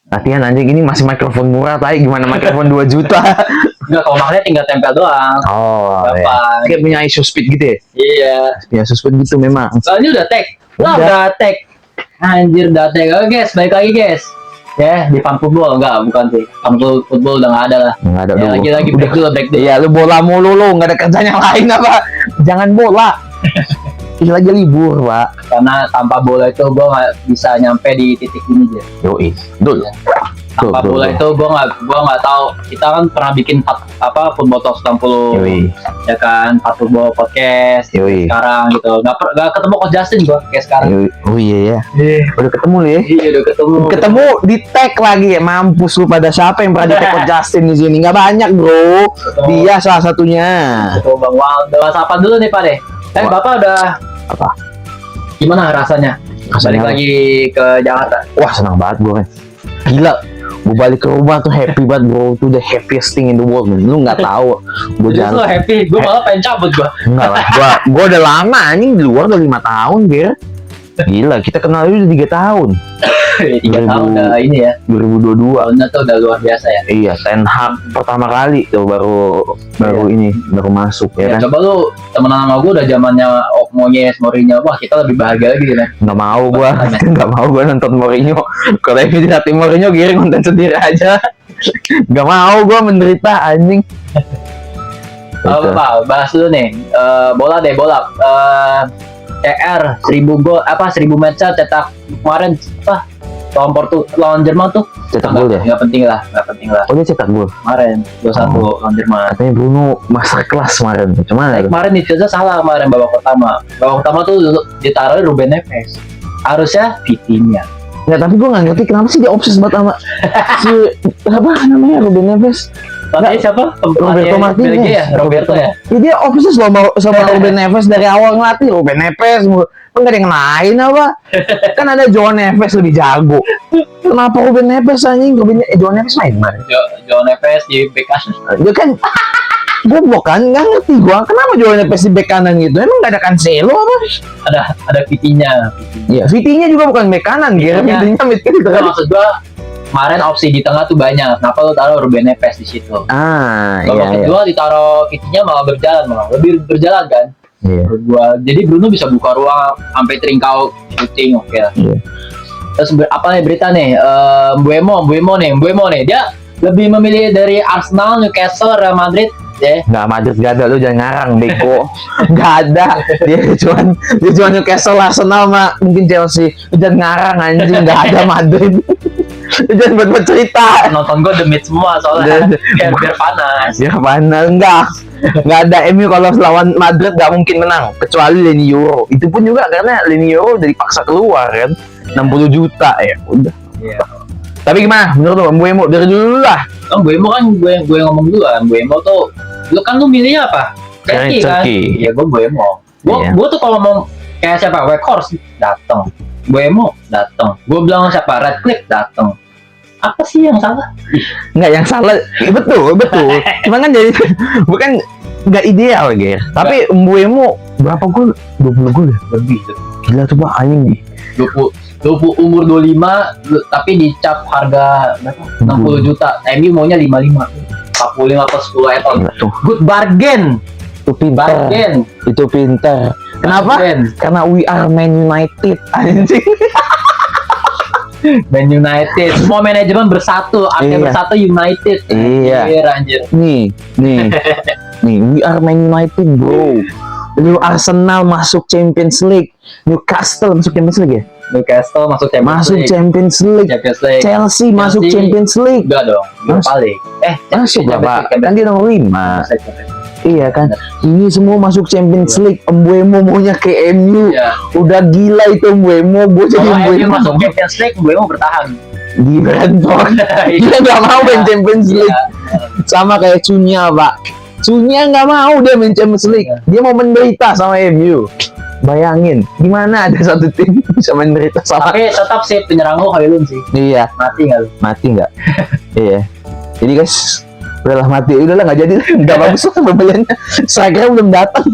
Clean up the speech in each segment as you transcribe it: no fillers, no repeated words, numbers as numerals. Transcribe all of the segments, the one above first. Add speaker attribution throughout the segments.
Speaker 1: Latihan anjing, ini masih mikrofon murah, tapi gimana mikrofon 2 juta?
Speaker 2: Enggak, kalau makanya tinggal tempel doang.
Speaker 1: Oh,
Speaker 2: Gampang.
Speaker 1: kayak punya ISO speed gitu ya?
Speaker 2: Iya.
Speaker 1: Punya ISO speed gitu memang.
Speaker 2: Soalnya udah tag. Wah, udah tag. Anjir, udah tag. Oke, guys, balik lagi, guys. Ya, di fan football enggak, bukan sih. Fan football udah enggak ada lah.
Speaker 1: Nggak ada
Speaker 2: Ya,
Speaker 1: dulu.
Speaker 2: lagi break dulu.
Speaker 1: Iya, lu bola mulu lu, nggak ada kerjaan yang lain apa? Jangan bola. Ini lagi libur, Pak.
Speaker 2: Karena tanpa bola itu gue nggak bisa nyampe di titik ini aja.
Speaker 1: Yoi, betul.
Speaker 2: Tanpa bola itu gue nggak tahu. Kita kan pernah bikin football talk 90,
Speaker 1: Yoi.
Speaker 2: ya kan, football podcast.
Speaker 1: Yoi.
Speaker 2: Sekarang gitu, nggak ketemu Coach Justin gue kayak sekarang.
Speaker 1: Yoi. Oh iya ya. Udah ketemu lu ya?
Speaker 2: Iya, udah ketemu.
Speaker 1: Ketemu di tag lagi ya, mampus lu pada siapa yang pernah di tag Coach Justin di sini? Nggak banyak bro. Dia salah satunya.
Speaker 2: Ketemu Bang Wal. Udah apa dulu nih Pak deh? Bapak udah
Speaker 1: Apa?
Speaker 2: gimana rasanya?
Speaker 1: Rasanya
Speaker 2: Balik
Speaker 1: apa?
Speaker 2: lagi ke Jakarta.
Speaker 1: Wah senang banget gue kan. Gila. Gue balik ke rumah tuh happy banget bro. Itu the happiest thing in the world man. Lu nggak tahu. Gue
Speaker 2: Jadi lu happy, gue malah pengen cabut gue.
Speaker 1: Enggak lah. Gue udah lama anjing di luar udah 5 tahun Ger. Gila, kita kenal udah 3 tahun.
Speaker 2: 3 tahun udah ini ya.
Speaker 1: 2022.
Speaker 2: Tahunnya tuh udah luar biasa ya.
Speaker 1: Iya, Ten Hag pertama kali tuh baru ini baru masuk ya
Speaker 2: Ya,
Speaker 1: kan.
Speaker 2: coba lu temenan sama gue udah zamannya Moyes, Mourinho. Wah, kita lebih bahagia lagi ya.
Speaker 1: Nggak mau gua, nggak mau gua nonton Mourinho. Kalau yang dilatih Mourinho giring nonton sendiri aja. Nggak mau gua menderita anjing.
Speaker 2: Apa, bahas dulu nih. Bola deh, bola. CR 1000 gol 1000 match cetak kemarin lawan Jerman tuh.
Speaker 1: Cetak gol ya?
Speaker 2: Nggak penting lah.
Speaker 1: Oh dia cetak gol.
Speaker 2: Kemarin 2-1 lawan Jerman.
Speaker 1: Katanya Bruno master kelas kemarin. Cuman
Speaker 2: Kemarin di Villa salah kemarin babak pertama tuh ditaruh Ruben Neves. Harusnya Vitinha.
Speaker 1: ya tapi gua nggak ngerti kenapa sih dia obses banget sama si apa namanya Ruben Neves.
Speaker 2: Tapi siapa?
Speaker 1: Roberto Martinez.
Speaker 2: Belgia ya? Roberto ya?
Speaker 1: Ya, dia obses sama Ruben Neves dari awal ngelatih Ruben Neves. Kan gak ada yang lain apa? Kan ada João Neves lebih jago. Kenapa Ruben Neves anjing? João Neves main mana?
Speaker 2: João Neves di back kanan.
Speaker 1: Dia kan goblok kan? Gak ngerti gua. Kenapa João Neves di back kanan gitu? Emang gak ada Cancelo apa?
Speaker 2: Ada Vitinha.
Speaker 1: Iya, Vitinha juga bukan back kanan. Vitinha mid kan itu kan.
Speaker 2: Maksud gua kemarin opsi di tengah tuh banyak. Kenapa lu taruh Ruben Neves di situ? Babak kedua ditaruh Vitinha malah lebih berjalan kan.
Speaker 1: Iya.
Speaker 2: Jadi Bruno bisa buka ruang sampai Trincao shooting oke lah.
Speaker 1: Iya.
Speaker 2: Terus apa nih berita nih? Mbuemo nih dia lebih memilih dari Arsenal, Newcastle, Real Madrid.
Speaker 1: Nggak Madrid gak ada, lu jangan ngarang beko. Nggak ada, dia cuma Newcastle, Arsenal sama mungkin Chelsea. Lu jangan ngarang anjing, nggak ada Madrid. Lu jangan buat cerita.
Speaker 2: Nonton gue demit semua soalnya biar panas.
Speaker 1: Ya mana nggak ada MU kalau lawan Madrid nggak mungkin menang kecuali Leni Euro. Itu pun juga karena Leni Euro udah dipaksa keluar kan 60 juta ya udah.
Speaker 2: Iya.
Speaker 1: Tapi gimana menurut lo Mbuemo dari dulu lah?
Speaker 2: Mbuemo kan gue ngomong duluan. Mbuemo tuh lu milihnya apa? Cherky kan? Iya gue Mbuemo. Gue tuh kalau mau kayak siapa Weghorst dateng, Mbuemo dateng. Gue bilang siapa Radcliffe dateng. Apa sih yang salah?
Speaker 1: Nggak yang salah, betul. Cuma kan jadi bukan nggak ideal gitu. Tapi Mbuemo berapa gol? 20 gol ya?
Speaker 2: Lebih.
Speaker 1: Gila tuh Pak anjing.
Speaker 2: 20 umur 25 tapi dicap harga berapa? 60 juta. MU maunya 55. 45 plus 10 eton. Good bargain.
Speaker 1: Itu pintar. Kenapa? Karena we are Man United anjing.
Speaker 2: Man United, semua manajemen bersatu, akhirnya bersatu United.
Speaker 1: Iya.
Speaker 2: Anjir.
Speaker 1: Nih, we are Man United bro. Lalu Arsenal masuk Champions League, Newcastle masuk Champions League ya?
Speaker 2: Newcastle masuk
Speaker 1: Champions League. Chelsea masuk Champions League.
Speaker 2: Enggak dong, paling.
Speaker 1: Masuk lah Pak, kan dia nomor 5. Iya kan, ini semua masuk Champions League. Mbuemo maunya ke MU. Udah gila itu Mbuemo. Gue jadi
Speaker 2: Mbuemo masuk Champions League, Mbuemo bertahan
Speaker 1: di Brentford. Dia nggak mau main Champions League. Sama kayak Cunha Pak. Cunha nggak mau dia main Champions League. Dia mau menderita sama MU. Bayangin, gimana ada satu tim bisa menderita sama.
Speaker 2: Tapi tetap sih penyerang lo Højlund sih.
Speaker 1: Iya. Mati nggak? Iya. Jadi guys, udahlah mati, udahlah nggak jadi, nggak bagus lah pembeliannya. Strikernya belum datang.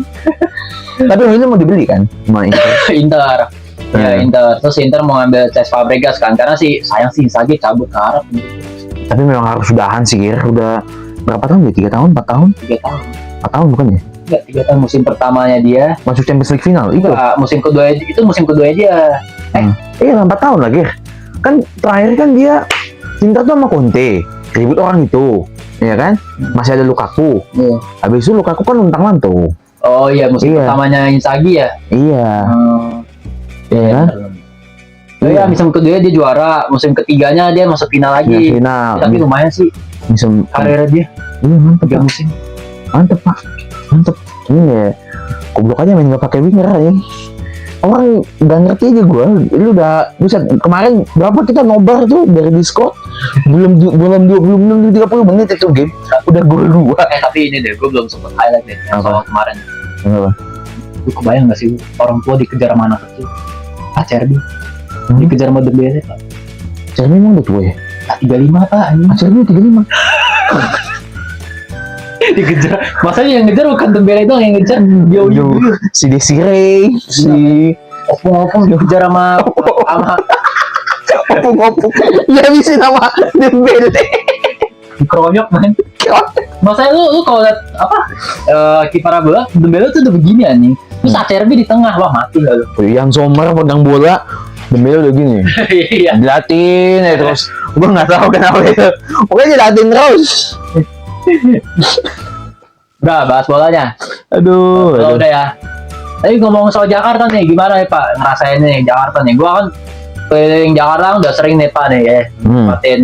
Speaker 1: Tapi ini mau dibeli kan sama Inter.
Speaker 2: Ya Inter, terus Inter mau ngambil Cesc Fabregas kan, karena sih sayang sih Inzaghi cabut ke Arab.
Speaker 1: Tapi memang harus udahan sih, Gir. Udah berapa tahun ya? 3 tahun, 4 tahun?
Speaker 2: 3 tahun.
Speaker 1: 4 tahun bukan ya?
Speaker 2: Enggak, 3 tahun musim pertamanya dia.
Speaker 1: Masuk Champions League final itu.
Speaker 2: Enggak, musim kedua itu musim kedua dia.
Speaker 1: Iya, 4 tahun lagi. Kan terakhir kan dia cinta tuh sama Conte. Ribut orang itu. Iya kan? Masih ada Lukaku.
Speaker 2: Iya.
Speaker 1: Habis itu Lukaku kan untang-lantung.
Speaker 2: Oh iya, musim
Speaker 1: Iya.
Speaker 2: pertamanya Inzaghi ya.
Speaker 1: Iya. Iya kan?
Speaker 2: Oh iya, musim kedua dia juara, musim ketiganya dia masuk final
Speaker 1: Iya,
Speaker 2: lagi.
Speaker 1: final.
Speaker 2: Tapi lumayan sih
Speaker 1: Musim
Speaker 2: karirnya dia.
Speaker 1: Iya, mantep
Speaker 2: 3
Speaker 1: Pak.
Speaker 2: musim.
Speaker 1: Mantep Pak. Mantep. Iya. Goblok aja main gak pakai winger ya. Orang gak ngerti aja gue. Lu udah buset, kemarin berapa kita nobar tuh dari Discord. belum 30 menit itu game. Udah gol 2.
Speaker 2: Tapi ini deh, gue belum sempet highlight deh yang
Speaker 1: Apa?
Speaker 2: soal kemarin.
Speaker 1: Kenapa?
Speaker 2: Lu kebayang gak sih orang tua dikejar sama anak kecil? Acerbi dikejar sama Dembele Pak.
Speaker 1: Cermin emang udah tua ya?
Speaker 2: 35 Pak.
Speaker 1: Cermin 35.
Speaker 2: Dikejar. Masanya yang ngejar bukan Dembele doang yang ngejar. Yo.
Speaker 1: Si Desiree, si
Speaker 2: Opung dikejar sama
Speaker 1: opung-opung. Ya bisa nama Dembele.
Speaker 2: dikeroyok man. Masanya lu kalau liat apa kiper bola Dembele tuh udah begini anjing. Terus Acerbi di tengah, wah mati lah lu.
Speaker 1: Yang Sommer pegang bola, Dembele udah gini.
Speaker 2: Iya.
Speaker 1: Dilatin ya terus. Gue nggak tahu kenapa itu. Pokoknya dilatin terus.
Speaker 2: Udah bahas bolanya.
Speaker 1: Aduh.
Speaker 2: Kalau udah ya. Tapi ngomong soal Jakarta nih, gimana ya Pak ngerasain nih Jakarta nih? Gua kan keliling Jakarta udah sering nih Pak nih ya. Tempatin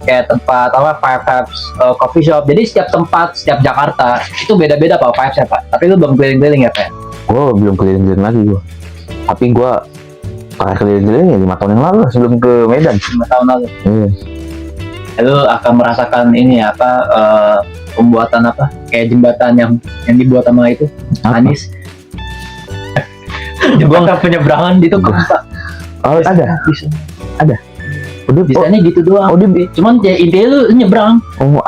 Speaker 2: kayak tempat apa Five coffee shop. Jadi setiap tempat, setiap Jakarta itu beda-beda Pak vibes-nya Pak. Tapi lu belum keliling-keliling ya Pak?
Speaker 1: Gue belum keliling-keliling lagi gue. Tapi gue pernah keliling-keliling ya 5 tahun yang lalu sebelum ke Medan.
Speaker 2: 5 tahun lalu.
Speaker 1: Iya.
Speaker 2: Lu akan merasakan ini ya, apa pembuatan apa kayak jembatan yang dibuat sama itu
Speaker 1: Apa?
Speaker 2: Anies. Jembatan penyeberangan itu kan Pak.
Speaker 1: Oh, ada.
Speaker 2: Bisa.
Speaker 1: Udah,
Speaker 2: Bisanya gitu doang.
Speaker 1: oh, dia,
Speaker 2: Cuman ya intinya lu nyebrang.
Speaker 1: oh,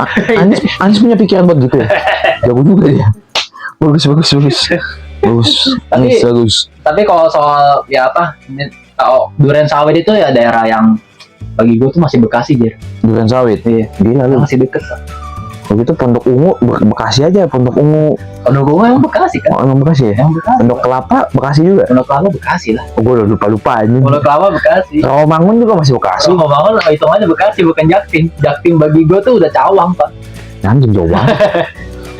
Speaker 1: Anies punya pikiran buat gitu ya? Jago juga dia. Bagus.
Speaker 2: Tapi-
Speaker 1: Bagus.
Speaker 2: Tapi kalau soal ya apa kalau Duren Sawit itu ya daerah yang bagi gue tuh masih Bekasi Jer.
Speaker 1: Bukan sawit.
Speaker 2: Iya.
Speaker 1: Gila lu.
Speaker 2: Masih deket Pak.
Speaker 1: Kalau gitu Pondok Ungu, Bekasi aja. Pondok Ungu.
Speaker 2: Pondok Ungu emang Bekasi kan?
Speaker 1: Oh, emang Bekasi ya?
Speaker 2: Yang Bekasi.
Speaker 1: Pondok Kelapa, Bekasi juga.
Speaker 2: Pondok Kelapa Bekasi lah.
Speaker 1: Oh, gue udah lupa ini.
Speaker 2: Pondok Kelapa Bekasi.
Speaker 1: Rawamangun juga masih Bekasi.
Speaker 2: Kalau mau bangun hitung aja Bekasi bukan Jaktim. Jaktim bagi gue tuh udah Cawang Pak.
Speaker 1: Anjing jauh banget.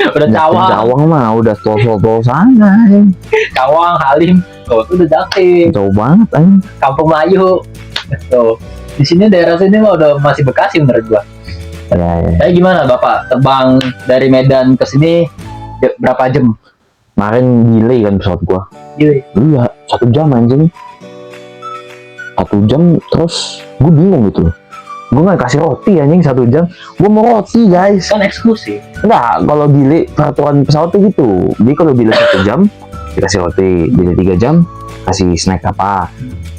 Speaker 2: Udah Cawang.
Speaker 1: Cawang mah udah tol sana. Anjing.
Speaker 2: Cawang, Halim, tuh itu udah Jaktim,
Speaker 1: Jauh banget anjing.
Speaker 2: Kampung Melayu, tuh di sini daerah sini mah udah masih Bekasi menurut gua.
Speaker 1: Ya.
Speaker 2: Tapi gimana Bapak terbang dari Medan ke sini berapa jam?
Speaker 1: Kemarin delay kan pesawat gua.
Speaker 2: Gila.
Speaker 1: Iya, 1 jam anjing. 1 jam terus gue bingung gitu. Gue nggak kasih roti anjing 1 jam. Gue mau roti guys.
Speaker 2: Kan eksklusif.
Speaker 1: Enggak, kalau delay peraturan pesawat tuh gitu. Jadi kalau delay 1 jam dikasih roti, delay 3 jam kasih snack apa.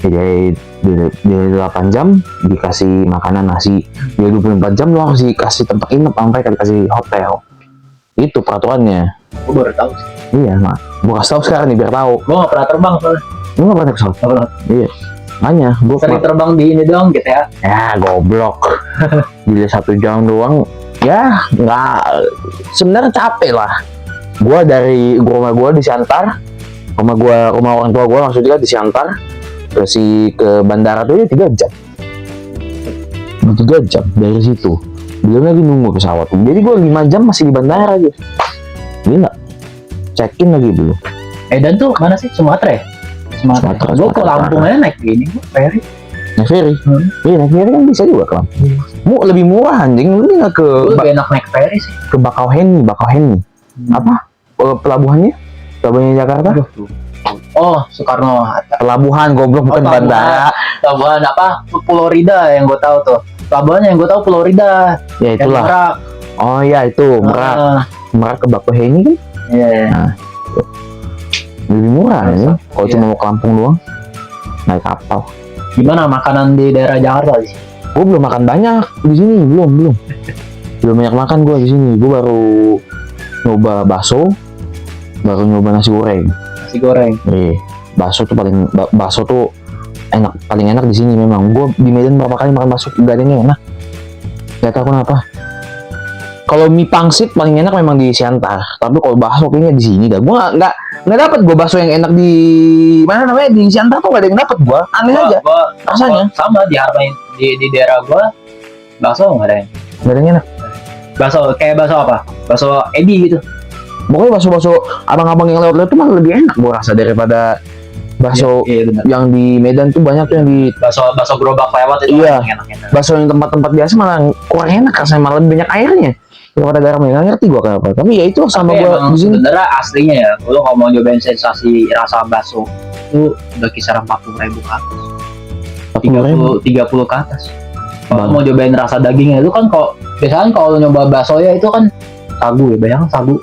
Speaker 1: Jadi delay 8 jam dikasih makanan nasi. Delay 24 jam lo harus dikasih tempat inap sampai dikasih hotel. Itu peraturannya.
Speaker 2: Gua baru tahu sih.
Speaker 1: Iya, mak. Gue kasih tahu sekarang nih biar tahu.
Speaker 2: Gua nggak pernah terbang soalnya.
Speaker 1: Lu nggak pernah naik pesawat?
Speaker 2: Nggak pernah.
Speaker 1: Iya. Makanya gue
Speaker 2: Sering terbang di ini doang gitu ya.
Speaker 1: ya goblok. Delay 1 jam doang. Ya nggak. Sebenarnya capek lah. Gua dari rumah gua di Siantar, rumah orang tua gua maksudnya di Siantar, terus ke bandara tuh ya 3 jam. 3 jam dari situ. Belum lagi nunggu pesawat. Jadi gua 5 jam masih di bandara aja. Gila. Check-in lagi belum.
Speaker 2: Medan tuh mana sih? Sumatera ya?
Speaker 1: Sumatera,
Speaker 2: Gua ke
Speaker 1: Sumatera.
Speaker 2: Lampung aja naik gini, ferry.
Speaker 1: Naik ferry. Iya, naik ferry kan bisa juga ke Lampung. Lebih murah anjing. Lu nggak ke
Speaker 2: Gua lebih enak naik ferry sih.
Speaker 1: ke Bakauheni. Apa? Pelabuhannya Jakarta?
Speaker 2: Oh, Soekarno Hatta.
Speaker 1: Pelabuhan goblok bukan
Speaker 2: pelabuhan.
Speaker 1: bandara.
Speaker 2: Pelabuhan apa? Pulau Rida yang gue tahu tuh. Pelabuhannya yang gue tahu Pulau Rida.
Speaker 1: Ya
Speaker 2: Yang
Speaker 1: itulah.
Speaker 2: Merak.
Speaker 1: Oh ya itu Merak.
Speaker 2: Ah,
Speaker 1: Merak ke Bakauheni kan
Speaker 2: Iya. Iya.
Speaker 1: lebih murah ya. Kalau
Speaker 2: Iya.
Speaker 1: cuma mau ke Lampung doang naik kapal.
Speaker 2: Gimana makanan di daerah Jakarta sih?
Speaker 1: Gue belum makan banyak di sini, belum banyak makan gue di sini. Gue baru nyoba bakso, baru nyoba nasi goreng.
Speaker 2: Nasi goreng.
Speaker 1: Bakso tuh enak, paling enak di sini memang. Gue di Medan berapa kali makan bakso gak ada yang enak. Gak tau kenapa. Kalau mie pangsit paling enak memang di Siantar, tapi kalau bakso kayaknya di sini dah. Gue nggak dapat gue bakso yang enak di mana namanya di Siantar tuh gak ada yang dapat gue. Aneh aja rasanya.
Speaker 2: Sama di Harmony di daerah gue bakso nggak ada yang.
Speaker 1: Gak ada yang enak.
Speaker 2: Bakso kayak bakso apa? Bakso Edi gitu.
Speaker 1: Pokoknya bakso abang-abang yang lewat-lewat tuh malah lebih enak gue rasa daripada bakso
Speaker 2: Iya, benar.
Speaker 1: yang di Medan tuh banyak tuh yang di
Speaker 2: Bakso gerobak lewat itu
Speaker 1: Iya.
Speaker 2: enak.
Speaker 1: bakso yang tempat-tempat biasa malah kurang enak rasanya, malah lebih banyak airnya daripada garamnya. Nggak ngerti gue kenapa, tapi ya itu sama
Speaker 2: Tapi
Speaker 1: gue
Speaker 2: emang
Speaker 1: di sini.
Speaker 2: sebenarnya aslinya ya, lo kalau mau nyobain sensasi rasa bakso itu udah kisaran 40.000 ke atas, 30 ke atas. Kalau
Speaker 1: Bang.
Speaker 2: mau nyobain rasa dagingnya itu kan kalau biasanya kalau nyoba bakso ya itu kan sagu ya, bayangin sagu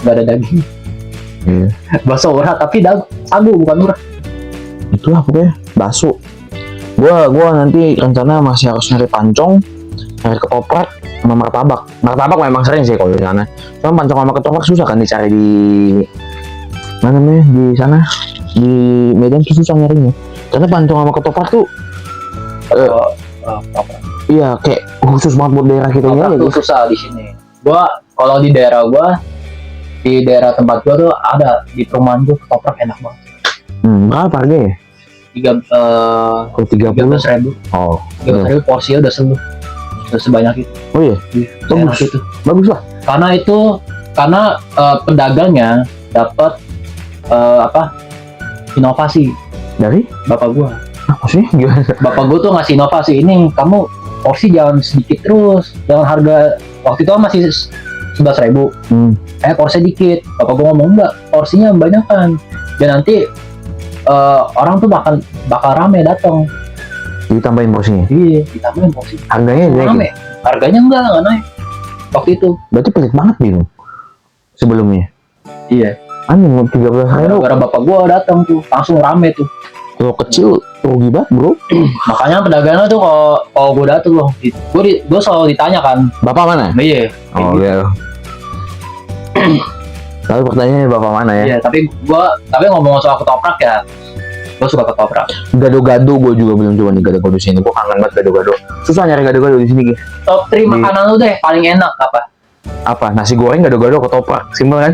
Speaker 2: nggak ada daging.
Speaker 1: Iya.
Speaker 2: Bakso murah tapi sagu bukan murah.
Speaker 1: Itulah pokoknya bakso. Gua nanti rencana masih harus nyari pancong, nyari ketoprak sama martabak. Martabak memang sering sih kalau di sana. Cuma pancong sama ketoprak susah kan dicari di mana namanya di sana di Medan tuh susah nyarinya. Karena pancong sama ketoprak tuh iya kayak khusus banget buat daerah kita ini aja.
Speaker 2: Tuh susah di sini. Kalau di daerah di daerah tempat gua tuh ada di perumahan gua ketoprak enak banget.
Speaker 1: Berapa harganya?
Speaker 2: 13.000.
Speaker 1: Oh,
Speaker 2: 13.000 porsinya udah sebanyak itu.
Speaker 1: oh iya,
Speaker 2: Enak
Speaker 1: bagus.
Speaker 2: itu.
Speaker 1: Bagus lah.
Speaker 2: Karena pedagangnya dapat inovasi
Speaker 1: Dari?
Speaker 2: bapak gua.
Speaker 1: Apa sih? Gimana?
Speaker 2: Bapak gua tuh ngasih inovasi ini, kamu porsi jangan sedikit terus, jangan harga waktu itu masih 11.000. Porsi dikit. Bapak gua ngomong enggak, porsinya banyakan. Dan nanti orang tuh bakal rame datang.
Speaker 1: Ditambahin porsinya.
Speaker 2: Iya, ditambahin porsi.
Speaker 1: Harganya naik.
Speaker 2: Rame. Harganya enggak naik. Waktu itu.
Speaker 1: Berarti pelit banget gitu. Sebelumnya.
Speaker 2: Iya.
Speaker 1: Anjing 13.000.
Speaker 2: Gara-gara bapak gua datang tuh, langsung rame tuh.
Speaker 1: Kalau kecil rugi banget, Bro.
Speaker 2: Makanya pedagangnya tuh kalau gue dateng loh, gue selalu ditanya kan,
Speaker 1: Bapak mana?
Speaker 2: iya,
Speaker 1: Oh iya. Tapi pertanyaannya bapak mana ya?
Speaker 2: iya, tapi ngomong soal ketoprak ya, gue suka ketoprak.
Speaker 1: Gado-gado gue juga belum coba nih gado-gado sini. Gue kangen banget gado-gado. Susah nyari gado-gado di sini, Ki.
Speaker 2: Top 3 makanan lu deh paling enak apa?
Speaker 1: Apa? Nasi goreng, gado-gado, ketoprak. Simpel kan?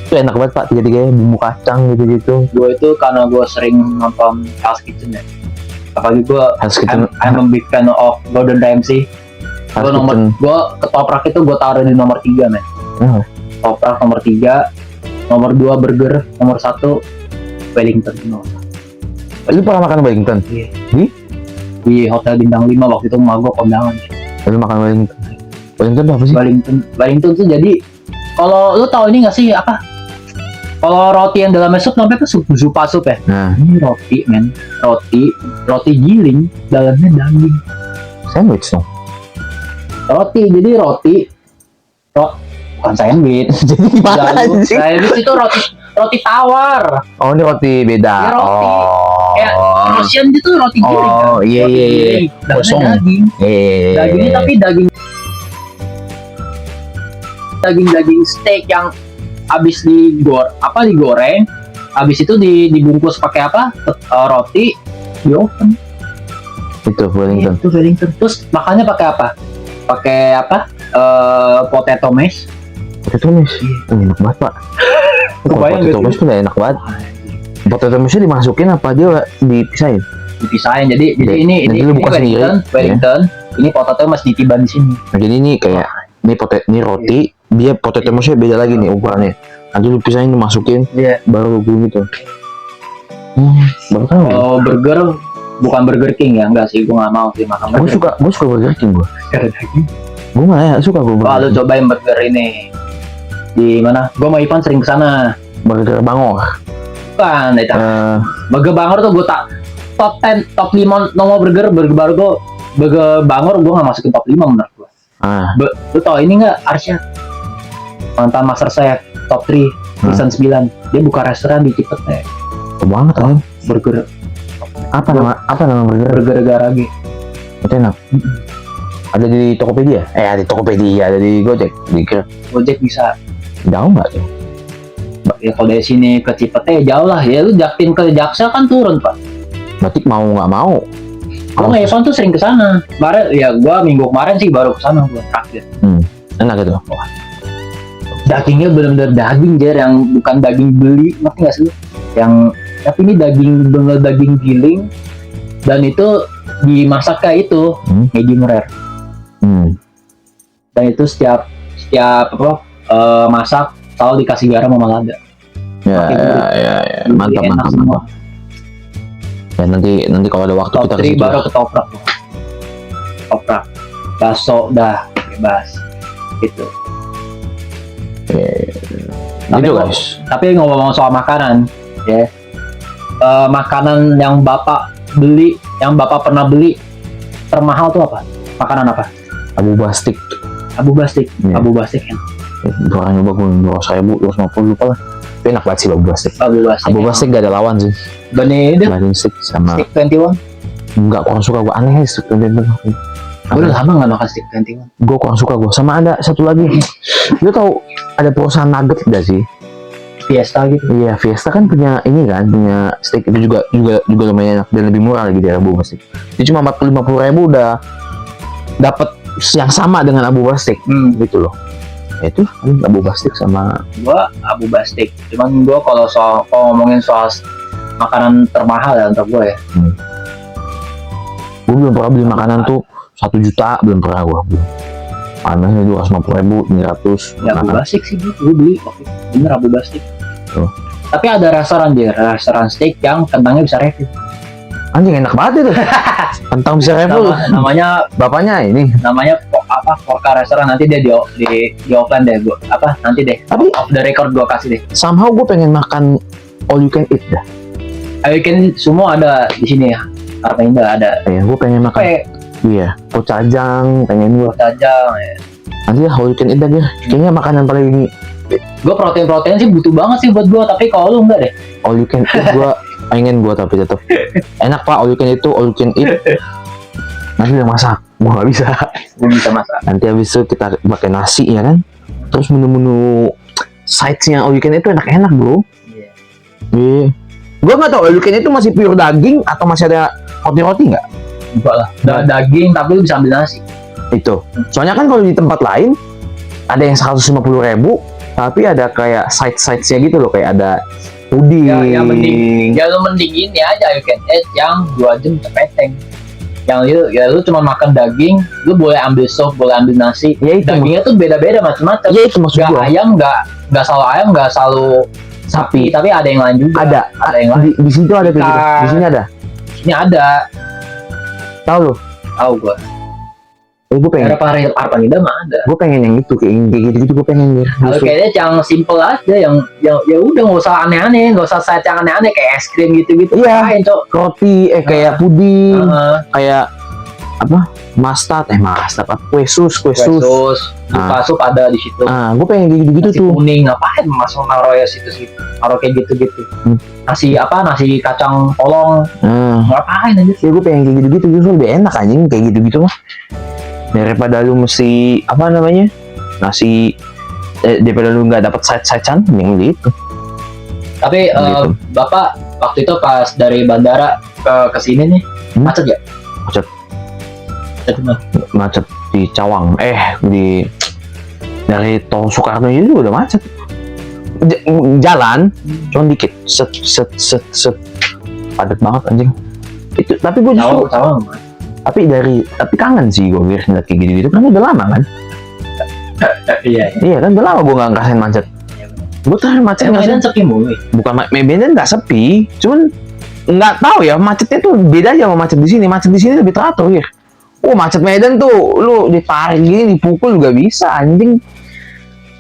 Speaker 1: Itu enak banget, Pak. Tiga-tiganya bumbu kacang gitu-gitu.
Speaker 2: Gue itu karena gue sering nonton Hell's Kitchen ya. Apalagi gue
Speaker 1: Hell's Kitchen.
Speaker 2: I'm a big fan of Gordon Ramsay.
Speaker 1: Hell's
Speaker 2: Gue
Speaker 1: Kitchen.
Speaker 2: ketoprak itu gue taruh di nomor 3 men. Ketoprak nomor 3, nomor 2 burger, nomor 1 Wellington.
Speaker 1: Lu pernah makan Wellington?
Speaker 2: Iya.
Speaker 1: Di
Speaker 2: Hotel Bintang 5 waktu itu emak gue kondangan.
Speaker 1: Lu makan Wellington? Wellington tuh apa sih?
Speaker 2: Wellington tuh jadi kalau lu tahu ini nggak sih apa? Kalau roti yang dalamnya sup namanya sup ya.
Speaker 1: Nah,
Speaker 2: Ini roti men, roti giling dalamnya daging.
Speaker 1: sandwich dong.
Speaker 2: Jadi bukan sandwich.
Speaker 1: Jadi gimana sih?
Speaker 2: Sandwich itu roti tawar.
Speaker 1: Oh, ini roti beda.
Speaker 2: Ini roti.
Speaker 1: Oh.
Speaker 2: Kayak Russian itu roti giling.
Speaker 1: Oh,
Speaker 2: kan?
Speaker 1: iya,
Speaker 2: Roti
Speaker 1: iya, iya.
Speaker 2: giling. Dalamnya
Speaker 1: Kosong.
Speaker 2: daging. Dagingnya tapi daging steak yang habis digoreng, habis itu dibungkus pakai roti di oven.
Speaker 1: Itu Wellington.
Speaker 2: Itu Wellington. Terus makannya pakai apa? Potato mash.
Speaker 1: Potato mash. Enak banget, Pak.
Speaker 2: Kebayang
Speaker 1: Potato
Speaker 2: gak
Speaker 1: mash tuh enak banget. Potato mash dimasukin apa dia dipisahin?
Speaker 2: Dipisahin. Jadi ini
Speaker 1: nanti lu buka
Speaker 2: Wellington. Ini potato mash ditiban di sini.
Speaker 1: Nah, jadi ini kayak ini roti, dia potato mashnya beda lagi nih ukurannya. Nanti lu pisahin, lu masukin, baru lu gitu. Baru tahu.
Speaker 2: Kalau burger bukan Burger King ya, enggak sih, gue nggak mau sih makan
Speaker 1: Gue
Speaker 2: burger.
Speaker 1: suka Burger King gue.
Speaker 2: Ada daging.
Speaker 1: Gue nggak suka gue
Speaker 2: Wah, lu
Speaker 1: Burger King.
Speaker 2: cobain burger ini. Di mana? Gue sama Ivan sering kesana.
Speaker 1: Burger Bangor.
Speaker 2: Bukan, itu. Burger Bangor tuh gue top 10, top 5 nomor burger Bangor gue nggak masukin top 5 menurut gue. Lu tau ini nggak Arsya? Mantan Master Chef top 3 season 9. Dia buka restoran di Cipete.
Speaker 1: Banget kan?
Speaker 2: Burger
Speaker 1: Apa nama burger?
Speaker 2: Burger Garage.
Speaker 1: Itu enak. Ada di Tokopedia? Ada di Tokopedia, ada di Gojek, di Grab.
Speaker 2: Gojek bisa.
Speaker 1: Jauh nggak tuh?
Speaker 2: Ya kalau dari sini ke Cipete jauh lah. Ya lu Jaktim ke Jaksel kan turun pak.
Speaker 1: Berarti mau nggak mau.
Speaker 2: Gue Evan tuh sering kesana. Kemarin ya gue minggu kemarin sih baru kesana gue terakhir.
Speaker 1: Enak gitu.
Speaker 2: Dagingnya benar-benar daging Jer, yang bukan daging beli, ngerti nggak sih? Yang tapi ini daging benar daging giling dan itu dimasak kayak itu medium rare. Dan itu setiap apa masak selalu dikasih garam sama lada.
Speaker 1: Ya. Mantap. Ya nanti kalau ada waktu
Speaker 2: Top
Speaker 1: kita
Speaker 2: 3 baru ketoprak. Ketoprak. Bakso dah bebas. Gitu.
Speaker 1: Gitu guys.
Speaker 2: Tapi ngomong soal makanan, ya, makanan yang bapak beli, yang bapak pernah beli termahal tuh apa? Makanan apa?
Speaker 1: Abu bastik.
Speaker 2: Abu bastik.
Speaker 1: Yeah.
Speaker 2: Abu bastik kan?
Speaker 1: Bukan nyoba gue 2.250 lupa lah. Tapi enak banget sih Abu bastik. Abu bastik gak ada lawan sih.
Speaker 2: Benih deh.
Speaker 1: Dibanding stick sama.
Speaker 2: Stick 21.
Speaker 1: Enggak, kurang suka gue, aneh stick 21.
Speaker 2: Gue udah lama gak makan stick 21.
Speaker 1: Gue kurang suka gue. Sama ada satu lagi. Lu tau ada perusahaan nugget gak sih?
Speaker 2: Fiesta gitu.
Speaker 1: Iya, Fiesta kan punya ini kan, punya steak itu juga lumayan enak dan lebih murah lagi dari Abu Bastik. Itu cuma 40-50 ribu udah dapat yang sama dengan Abu Bastik, gitu loh. Ya itu Abu Bastik sama
Speaker 2: gua Abu Bastik. Cuman gua kalau ngomongin soal makanan termahal ya untuk gua ya.
Speaker 1: Gue belum pernah beli makanan tuh 1 juta, belum pernah gua. Anehnya 250 ribu, 100.
Speaker 2: Ya Abu Bastik sih gua beli. Bener Abu Bastik. Tapi ada restoran steak yang kentangnya bisa refill.
Speaker 1: Anjing enak banget itu. Kentang bisa refill.
Speaker 2: Namanya
Speaker 1: bapaknya ini.
Speaker 2: Namanya apa? Porka restoran, nanti dia di offline deh gua. Apa? Nanti deh.
Speaker 1: Tapi
Speaker 2: off the record gua kasih deh.
Speaker 1: Somehow gue pengen makan all you can eat dah.
Speaker 2: All you can semua ada di sini ya. Harta Indah ada.
Speaker 1: Ya, gue pengen makan. Iya, kocajang pengen gue.
Speaker 2: Kocajang ya.
Speaker 1: Nanti ya all you can eat dah dia. Kayaknya makanan paling
Speaker 2: gue protein sih butuh banget sih buat gue, tapi kalau lu enggak deh.
Speaker 1: All you can eat gue pengen gue, tapi tetap enak pak, all you can eat. Nanti udah masak, gue nggak bisa.
Speaker 2: Gue bisa masak.
Speaker 1: Nanti habis itu kita pakai nasi ya kan. Terus menu-menu sides-nya all you can eat itu enak-enak bro. Iya. Gue nggak tahu all you can eat itu masih pure daging atau masih ada roti-roti nggak?
Speaker 2: Enggak lah. Daging tapi lu bisa ambil nasi.
Speaker 1: Itu. Soalnya kan kalau di tempat lain ada yang 150 ribu. Tapi ada kayak side-nya gitu loh, kayak ada puding.
Speaker 2: Ya lu mending ini aja you can eat yang 2 jam cepeteng. Yang lu cuma makan daging, lu boleh ambil sop, boleh ambil nasi. Ya itu dagingnya tuh beda-beda macam-macam.
Speaker 1: Ya itu maksud gua.
Speaker 2: Ayam nggak selalu ayam, nggak selalu sapi, tapi ada yang lain juga. Ada yang lain.
Speaker 1: Di situ ada kayak gitu. Di sini ada.
Speaker 2: Ini ada.
Speaker 1: Tahu lo?
Speaker 2: Tahu gua.
Speaker 1: Gue pengen.
Speaker 2: Harta Indah mah ada.
Speaker 1: Gue pengen yang itu, kayak gitu gue pengen ya.
Speaker 2: Kayaknya yang simple aja, yang ya udah nggak usah aneh-aneh, nggak usah saya yang aneh-aneh kayak es krim gitu-gitu.
Speaker 1: Iya. Roti, kayak puding, kayak apa? Mustard apa? Kue sus.
Speaker 2: Sup ada di situ.
Speaker 1: Gue pengen kayak gitu tuh.
Speaker 2: Kuning ngapain masuk naruh ya situ, naruh kayak gitu. Nasi kacang polong. Ngapain aja sih?
Speaker 1: Gue pengen kayak gitu justru lebih enak anjing kayak gitu mah. Daripada lu mesti apa namanya nasi daripada lu nggak dapat side-sidean yang gitu.
Speaker 2: Tapi gitu. Bapak waktu itu pas dari bandara ke sini nih macet ya?
Speaker 1: Macet di Cawang, dari Tol Soekarno itu udah macet. Jalan cuma dikit, set padat banget anjing. Itu tapi gue justru
Speaker 2: Cawang.
Speaker 1: Tapi kangen sih gue ngeliat kayak gitu kan udah lama kan. Iya kan udah lama gue nggak ngerasain macet. Gue terakhir macet
Speaker 2: Medan sepi mulu.
Speaker 1: Bukan Medan nggak sepi, cuman nggak tahu ya macetnya tuh beda aja sama macet di sini. Macet di sini lebih teratur ya. Macet Medan tuh lu ditarik gini dipukul juga bisa anjing.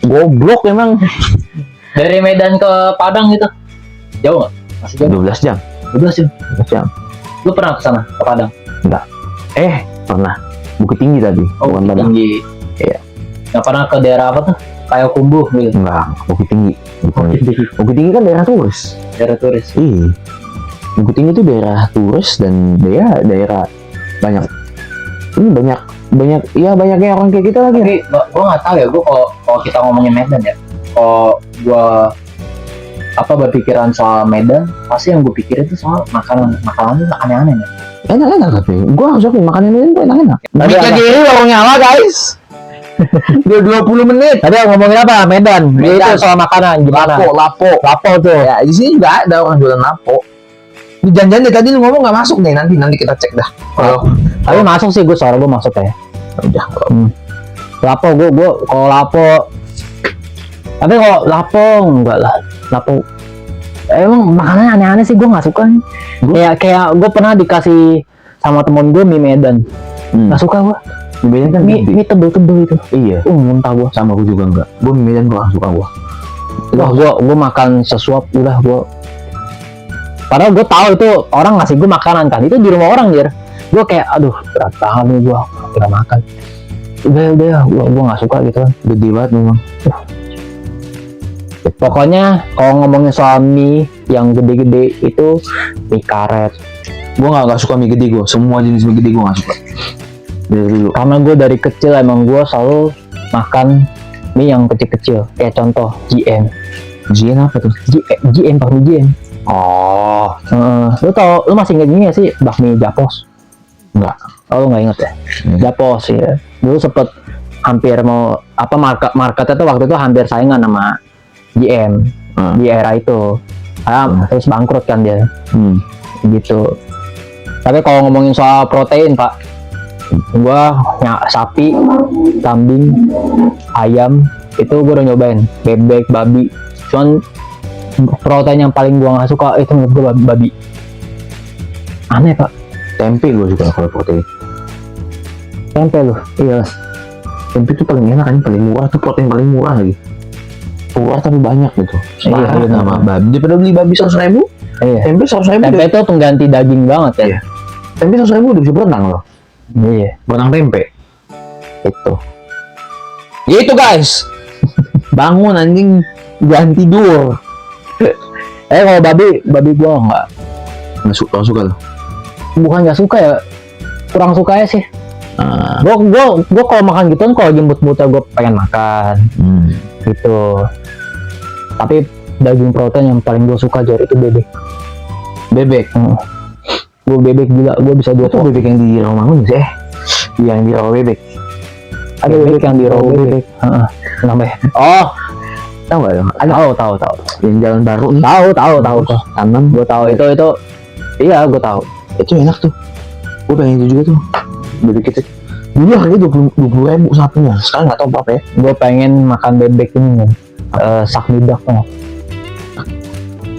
Speaker 1: Goblok emang.
Speaker 2: Dari Medan ke Padang gitu jauh nggak? Masih jauh.
Speaker 1: 12 jam.
Speaker 2: 12 jam. Lu pernah kesana ke Padang?
Speaker 1: Enggak. Pernah. Bukit Tinggi tadi.
Speaker 2: Bukan Padang. Tinggi.
Speaker 1: Iya.
Speaker 2: Nggak pernah ke daerah apa tuh? Kayak Kumbuh gitu.
Speaker 1: Enggak, Bukit Tinggi. Bukit Tinggi kan daerah turis.
Speaker 2: Daerah turis.
Speaker 1: Iya. Bukit Tinggi itu daerah turis dan daerah banyak. Ini banyak ya orang kayak kita lagi.
Speaker 2: Tapi gua nggak tahu ya, gua kalau kita ngomongin Medan ya. Kalau gua berpikiran soal Medan, pasti yang gue pikirin itu soal makanan aneh-aneh nih.
Speaker 1: Enak tapi gue harus akuin makanan ini tuh enak.
Speaker 2: Tadi
Speaker 1: Mika
Speaker 2: apa?
Speaker 1: Giri baru nyala guys. Udah 20 menit.
Speaker 3: Tadi ngomongin apa? Medan.
Speaker 1: Medan.
Speaker 3: Itu soal makanan gimana?
Speaker 1: Lapo tuh. Ya di sini nggak ada orang jualan lapo. Di janjian deh tadi lu ngomong nggak masuk nih, nanti kita cek dah.
Speaker 3: Tapi masuk sih gue, suara gue masuk ya.
Speaker 1: Udah.
Speaker 3: Lapo gue kalau lapo. Tapi kalau lapo enggak lah. Lapo emang makanannya aneh-aneh sih, gue nggak suka. Kayak gue pernah dikasih sama temen gue mie Medan. Nggak suka gue.
Speaker 1: Medan kan
Speaker 3: Mie tebel-tebel itu.
Speaker 1: Iya.
Speaker 3: Muntah gue.
Speaker 1: Sama gue juga enggak. Gue Medan gue suka gue.
Speaker 3: Wah, gue makan sesuap udah gue. Padahal gue tahu itu orang ngasih gue makanan kan. Itu di rumah orang dir. Gue kayak aduh berat banget nih gue nggak makan. Udah gue nggak suka gitu kan.
Speaker 1: Gede banget memang.
Speaker 3: Pokoknya kalau ngomongin soal mie yang gede-gede itu mie karet.
Speaker 1: Gue nggak suka mie gede gue. Semua jenis mie gede gue nggak suka. Dari dulu.
Speaker 3: Karena gue dari kecil emang gue selalu makan mie yang kecil-kecil. Kayak contoh GM.
Speaker 1: GN apa tuh?
Speaker 3: GM bakmi GM.
Speaker 1: Oh,
Speaker 3: Lu masih inget gini gak sih bakmi Japos?
Speaker 1: enggak.
Speaker 3: Oh lu nggak inget ya? Japos ya. Dulu sempet hampir mau apa marketnya tuh waktu itu hampir saingan sama GM di era itu. Terus bangkrut kan dia. Gitu. Tapi kalau ngomongin soal protein pak, gua sapi, kambing, ayam itu gua udah nyobain, bebek, babi. Cuman protein yang paling gua nggak suka itu menurut gua babi. Aneh pak.
Speaker 1: Tempe gue suka kalau protein.
Speaker 3: Tempe lu? Iya.
Speaker 1: Tempe itu paling enak kan, paling murah tuh, protein paling murah lagi. Murah tapi banyak gitu.
Speaker 3: Iya,
Speaker 1: sama babi. Daripada beli babi 100.000,
Speaker 3: Iya.
Speaker 1: tempe 100.000.
Speaker 3: Tempe itu pengganti daging banget ya.
Speaker 1: Iya. Tempe 100.000 udah bisa berenang loh.
Speaker 3: Iya.
Speaker 1: Berenang tempe.
Speaker 3: Itu.
Speaker 1: Ya itu guys. Bangun anjing, jangan tidur.
Speaker 3: Kalau babi gua
Speaker 1: Nggak suka loh.
Speaker 3: bukan nggak suka ya, kurang suka ya sih. Gua kalau makan gitu kan kalau lagi mood-moodnya gua pengen makan gitu. Tapi daging protein yang paling gua suka jari itu bebek. Gua bebek gila, gua bisa dua
Speaker 1: Itu bebek yang di Rawamangun sih. Yang di Rawa bebek.
Speaker 3: ada bebek yang di rawa bebek. Namanya. Oh,
Speaker 1: Tahu nggak ya?
Speaker 3: tahu.
Speaker 1: Yang jalan baru nih.
Speaker 3: Tahu kok.
Speaker 1: Kanan.
Speaker 3: Gua tahu itu. Iya, gua tahu.
Speaker 1: Itu enak tuh. Gue pengen itu juga tuh. Bebek itu. Dulu harganya 20.000 satunya. Sekarang nggak tahu apa ya.
Speaker 3: Gua pengen makan bebek ini kan. Sakmidak kan.